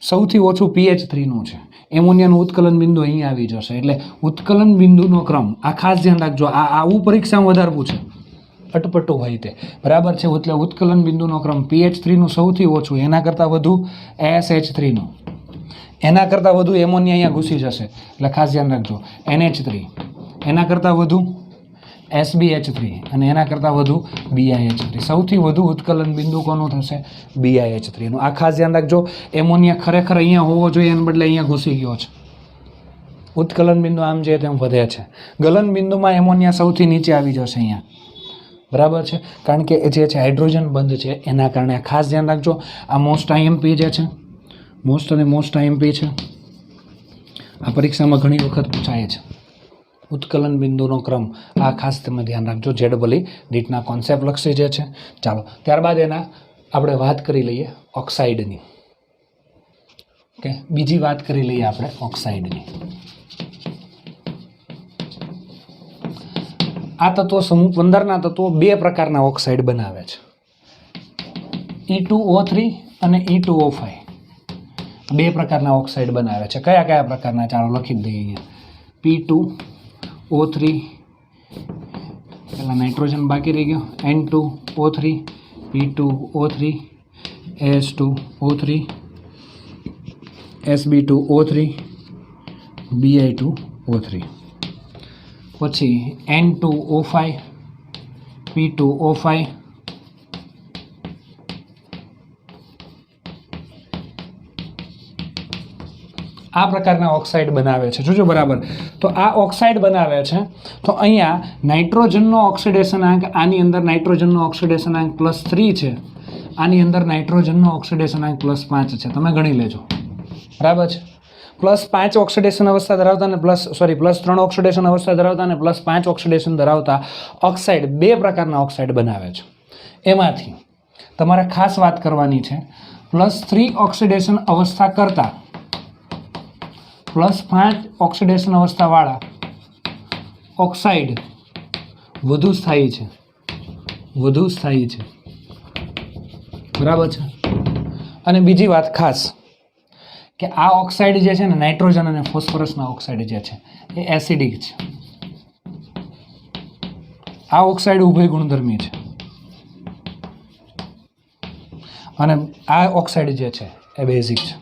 સૌથી ઓછું PH3નું છે. એમોનિયાનું ઉત્કલન બિંદુ અહીં આવી જશે. એટલે ઉત્કલન બિંદુનો ક્રમ આ ખાસ ધ્યાન રાખજો. આવું પરીક્ષામાં વધારે પૂછે, અટપટું હોય તે, બરાબર છે. એટલે ઉત્કલન બિંદુનો ક્રમ PH3નું સૌથી ઓછું, એના કરતાં વધુ ASH3નું, એના કરતાં વધુ એમોનિયા અહીંયા ઘૂસી જશે. એટલે ખાસ ધ્યાન રાખજો. NH3 એના કરતાં વધુ SBH3 અને એના કરતાં વધુ BiH3. સૌથી વધુ ઉત્કલન બિંદુ કોનું થશે? BiH3નું. આ ખાસ ધ્યાન રાખજો. એમોનિયા ખરેખર અહીંયા હોવો જોઈએ, એને બદલે અહીંયા ઘૂસી ગયો છે. ઉત્કલન બિંદુ આમ જે તેમ વધે છે. ગલન બિંદુમાં એમોનિયા સૌથી નીચે આવી જશે અહીંયા, બરાબર છે, કારણ કે જે છે હાઇડ્રોજન બંધ છે એના કારણે. ખાસ ધ્યાન રાખજો. આ મોસ્ટ IMP જે છે, મોસ્ટ IMP છે, આ પરીક્ષામાં ઘણી વખત પૂછાય છે. ઉત્કલન બિંદુનો ક્રમ આ ખાસ તમે ધ્યાન રાખજો. ZEE નીટના કોન્સેપ્ટ લક્ષી જે છે. ચાલો ત્યારબાદ એના આપણે વાત કરી લઈએ ઓક્સાઇડની. ઓકે, બીજી વાત કરી લઈએ આપણે ઓક્સાઇડની. આ તત્વો સમૂહ 15ના તત્વો 2 પ્રકારના ઓક્સાઇડ બનાવે છે, E2O3 અને E2O5. 2 પ્રકારના ઓક્સાઇડ બનાવે છે. કયા પ્રકારના? ચાલો લખી દઈએ અહીંયા. P2O3, પહેલાં નાઇટ્રોજન બાકી રહી ગયો, N2O3, P2O3, AS2O3, SB2O3, Bi2O3. પછી N2O5, P2O5, આ પ્રકારના ઓક્સાઇડ બનાવે છે. જોજો બરાબર. તો આ ઓક્સાઇડ બનાવે છે તો અહીંયા નાઇટ્રોજનનો ઓક્સિડેશનાંક, આની અંદર નાઇટ્રોજનનો ઓક્સિડેશનાંક +3 છે, આની અંદર નાઇટ્રોજનનો ઓક્સિડેશનાંક +5 છે. તમે ગણી લેજો, બરાબર છે. +5 ઓક્સિડેશન અવસ્થા ધરાવતા અને +3 ઓક્સિડેશન અવસ્થા ધરાવતા અને +5 ઓક્સિડેશન ધરાવતા ઓક્સાઇડ 2 પ્રકારના ઓક્સાઇડ બનાવે છે. એમાંથી તમારે ખાસ વાત કરવાની છે, +3 ઓક્સિડેશન અવસ્થા કરતા +5 ઓક્સિડેશન અવસ્થાવાળા ઓક્સાઇડ વધુ સ્થાયી છે, બરાબર છે. અને બીજી વાત ખાસ કે આ ઓક્સાઇડ જે છે ને નાઇટ્રોજન અને ફોસ્ફરસના ઓક્સાઇડ જે છે એ એસિડિક છે. આ ઓક્સાઇડ ઉભય ગુણધર્મી છે અને આ ઓક્સાઇડ જે છે એ બેઝિક છે.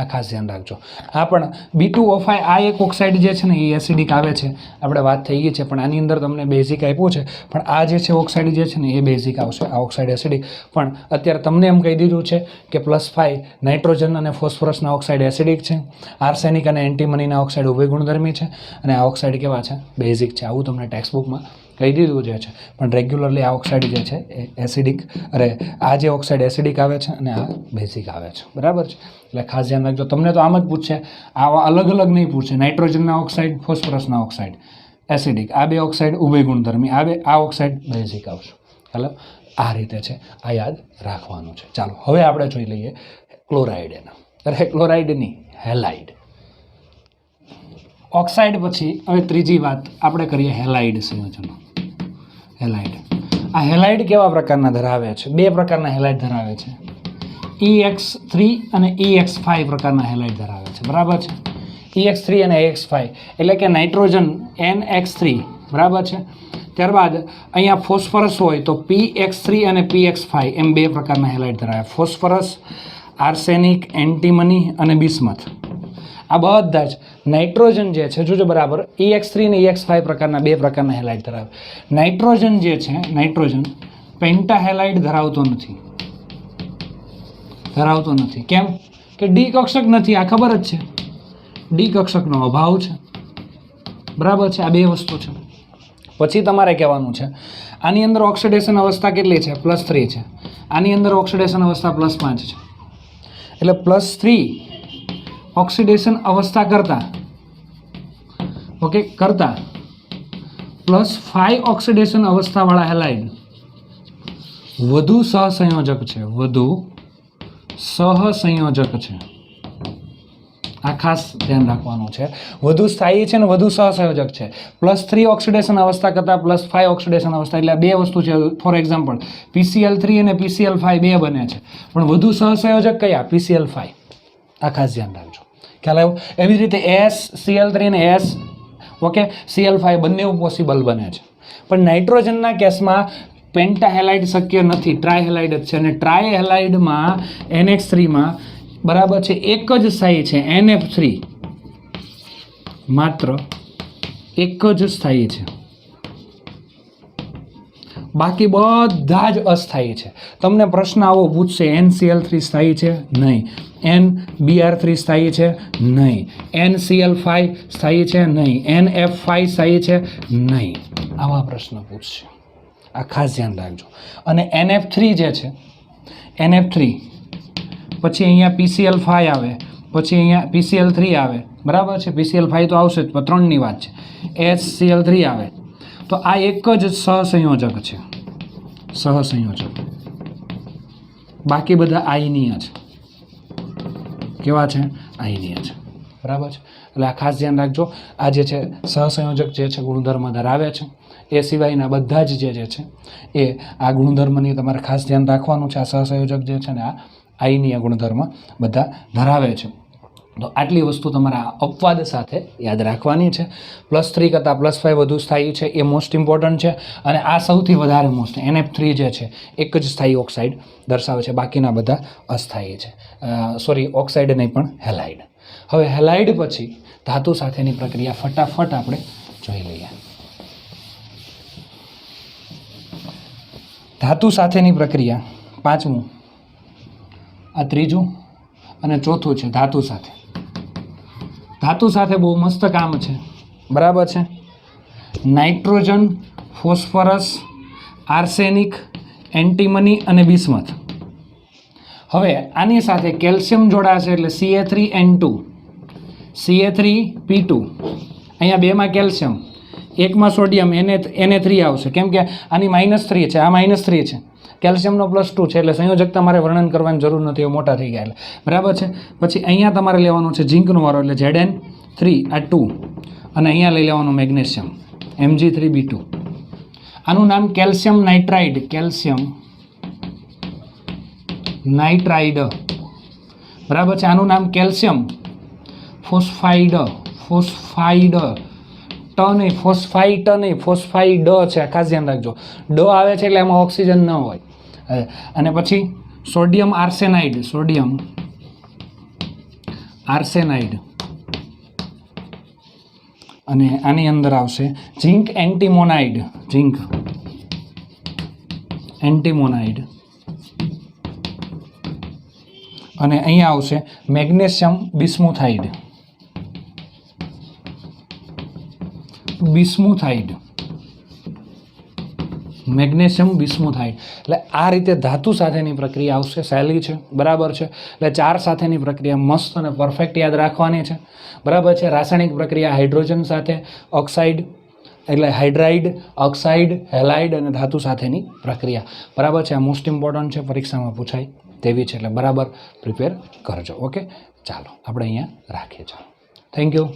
આ ખાસ ધ્યાન રાખજો. આ પણ B2O5 આ એક ઓક્સાઇડ જે છે ને એ એસિડિક આવે છે, આપણે વાત થઈ ગઈ છે, પણ આની અંદર તમને બેઝિક આપ્યું છે, પણ આ જે છે ઓક્સાઇડ જે છે ને એ બેઝિક આવશે. આ ઓક્સાઇડ એસિડિક, પણ અત્યારે તમને એમ કહી દીધું છે કે +5 નાઇટ્રોજન અને ફોસ્ફરસના ઓક્સાઇડ એસિડિક છે, આર્સેનિક અને એન્ટીમનીના ઓક્સાઇડ ઉભય ગુણધર્મી છે, અને આ ઓક્સાઇડ કેવા છે? બેઝિક છે. આવું તમને ટેક્સ્ટ બુકમાં કહી દીધું જે છે, પણ રેગ્યુલરલી આ ઓક્સાઇડ જે છે એ એસિડિક, અરે આ જે ઓક્સાઇડ એસિડિક આવે છે અને આ બેઝિક આવે છે. બરાબર છે? એટલે ખાસ ધ્યાન રાખજો. તમને તો આમ જ પૂછશે, આવા અલગ અલગ નહીં પૂછે. નાઇટ્રોજનના ઓક્સાઇડ, ફોસ્ફરસના ઓક્સાઇડ એસિડિક, આ બે ઓક્સાઇડ ઉભય ગુણધર્મી, આ ઓક્સાઇડ બેઝિક આવશે. ચાલો, આ રીતે છે, આ યાદ રાખવાનું છે. ચાલો હવે આપણે જોઈ લઈએ ક્લોરાઇડ એના. અરે ક્લોરાઇડ નહીં, હેલાઇડ. ઓક્સાઇડ પછી હવે ત્રીજી વાત આપણે કરીએ હેલાઇડ સંયોજનો. હેલાઇડ, આ હેલાઇડ કેવા પ્રકારના ધરાવે છે? બે પ્રકારના હેલાઇડ ધરાવે છે. EX3 અને EX5 પ્રકારના હેલાઇડ ધરાવે છે. બરાબર છે? EX3 અને EX5 એટલે કે નાઇટ્રોજન NX3. બરાબર છે? ત્યારબાદ અહીંયા ફોસ્ફરસ હોય તો PX3 અને PX5 એમ બે પ્રકારના હેલાઇડ ધરાવે. ફોસ્ફરસ, આર્સેનિક, એન્ટીમની અને બિસ્મથ, આ બધા જ નાઇટ્રોજન જે છે, જોજો બરાબર, EX3 અને EX5 પ્રકારના બે પ્રકારના હેલાઇડ ધરાવે. નાઇટ્રોજન જે છે, નાઇટ્રોજન પેન્ટા હેલાઇડ ધરાવતો નથી. કેમ? કે ડી કક્ષક નથી. આ ખબર જ છે, ડી કક્ષકનો અભાવ છે. બરાબર છે? આ બે વસ્તુ છે. પછી તમારે કહેવાનું છે આની અંદર ઓક્સિડેશન અવસ્થા કેટલી છે? +3 છે. આની અંદર ઓક્સિડેશન અવસ્થા +5 છે. એટલે +3 ઓક્સિડેશન અવસ્થા કરતા +5 ઓક્સિડેશન અવસ્થાવાળા હેલાઇડ વધુ સહસંયોજક છે. આ ખાસ ધ્યાન રાખવાનું છે. વધુ સ્થાયી છે ને વધુ સહસંયોજક છે. +3 ઓક્સિડેશન અવસ્થા કરતાં +5 ઓક્સિડેશન અવસ્થા, એટલે બે વસ્તુ છે. ફોર એક્ઝામ્પલ PCl3 અને PCl5 બે બને છે, પણ વધુ સહસંયોજક કયા? PCl5. આ ખાસ ધ્યાન રાખજો. ખ્યાલ આવ્યો? એવી જ રીતે SCl3 અને Cl5 બંને પોસિબલ બને છે, પણ નાઇટ્રોજનના કેસમાં પેન્ટા હેલાઇડ શક્ય નથી, ટ્રાય હેલાઇડ જ છે. અને ટ્રાય હેલાઇડમાં NH3માં બરાબર છે એક જ સ્થાયી છે, NF3, માત્ર એક જ સ્થાયી છે, બાકી બધા જ અસ્થાયી છે. તમને પ્રશ્ન આવો પૂછશે, NCl3 સ્થાયી છે? નહીં. NBr3 સ્થાયી છે? નહીં. NCl5 સ્થાયી છે? નહીં. NF5 સ્થાયી છે? નહીં. આવા પ્રશ્ન પૂછશે. આ ખાસ ધ્યાન રાખજો. અને NF3 જે છે, NF3 પછી અહીંયા PCl5 આવે, પછી અહીંયા PCl3 આવે. બરાબર છે? PCl5 તો આવશે જ, પણ 3ની વાત છે. HCl3 આવે. તો આ એક જ સહસંયોજક છે, બાકી બધા આયનીય છે. કેવા છે? આયનીય છે. બરાબર છે? એટલે આ ખાસ ધ્યાન રાખજો. આ જે છે સહસંયોજક જે છે ગુણધર્મ ધરાવે છે, એ સિવાયના બધા જ જે છે એ આ ગુણધર્મની તમારે ખાસ ધ્યાન રાખવાનું છે. આ સહસંયોજક જે છે ને આ આયનીય ગુણધર્મ બધા ધરાવે છે. તો આટલી વસ્તુ તમારા અપવાદ સાથે યાદ રાખવાની છે. +3 કરતાં +5 વધુ સ્થાયી છે, એ મોસ્ટ ઇમ્પોર્ટન્ટ છે. અને આ સૌથી વધારે મોસ્ટ, NF3 જે છે એક જ સ્થાયી ઓક્સાઇડ દર્શાવે છે, બાકીના બધા અસ્થાયી છે. ઓક્સાઇડ નહીં પણ હેલાઇડ. હવે હેલાઇડ પછી ધાતુ સાથેની પ્રક્રિયા ફટાફટ આપણે જોઈ લઈએ. ધાતુ સાથેની પ્રક્રિયા 5મું, આ 3જું અને 4થું છે. ધાતુ સાથે બહુ મસ્ત કામ છે. બરાબર છે? નાઇટ્રોજન, ફોસ્ફરસ, આર્સેનિક, એન્ટીમની અને બિસ્મથ. હવે આની સાથે કેલ્શિયમ જોડાશે એટલે Ca3N2, Ca3P2. અહીંયા બેમાં કેલ્શિયમ, એકમાં સોડિયમ Na3 આવશે, કેમ કે આની -3 છે, આ -3 છે. કેલ્શિયમનો +2 છે, એટલે સંયોજકતા મારે વર્ણન કરવાની જરૂર નથી, એ મોટા થઈ ગયા એટલે. બરાબર છે? પછી અહીંયા તમારે લેવાનું છે ઝીંકનો વારો, એટલે Zn3, આ 2, અને અહીંયા લઈ લેવાનું મેગ્નેશિયમ, Mg3B2. આનું નામ કેલ્શિયમ નાઇટ્રાઇડ, કેલ્શિયમ નાઇટ્રાઇડ, બરાબર છે. આનું નામ કેલ્શિયમ ફોસ્ફાઇડ, ફોસ્ફાઇડ ફોસ્ફાઇડ છે, ખાસ ધ્યાન રાખજો. ડ આવે છે એટલે એમાં ઓક્સિજન ન હોય. અને પછી સોડિયમ આર્સેનાઇડ, સોડિયમ આર્સેનાઇડ, અને આની અંદર આવશે ઝિંક એન્ટીમોનાઇડ, ઝિંક એન્ટીમોનાઇડ, અને અહીંયા આવશે મેગ્નેશિયમ બિસ્મુથાઇડ, બિસ્મુથાઇડ, મેગ્નેશિયમ બિસ્મુથાઇડ. એટલે આ રીતે ધાતુ સાથેની પ્રક્રિયા આવશે. સહેલી છે, બરાબર છે. એટલે 4 સાથેની પ્રક્રિયા મસ્ત અને પરફેક્ટ યાદ રાખવાની છે, બરાબર છે. રાસાયણિક પ્રક્રિયા હાઇડ્રોજન સાથે, ઓક્સાઇડ એટલે હાઇડ્રાઇડ, ઓક્સાઇડ, હેલાઇડ અને ધાતુ સાથેની પ્રક્રિયા, બરાબર છે. આ મોસ્ટ ઇમ્પોર્ટન્ટ છે, પરીક્ષામાં પૂછાય તેવી છે. એટલે બરાબર પ્રિપેર કરજો. ઓકે, ચાલો આપણે અહીંયા રાખીએ. ચાલો, થેન્ક યુ.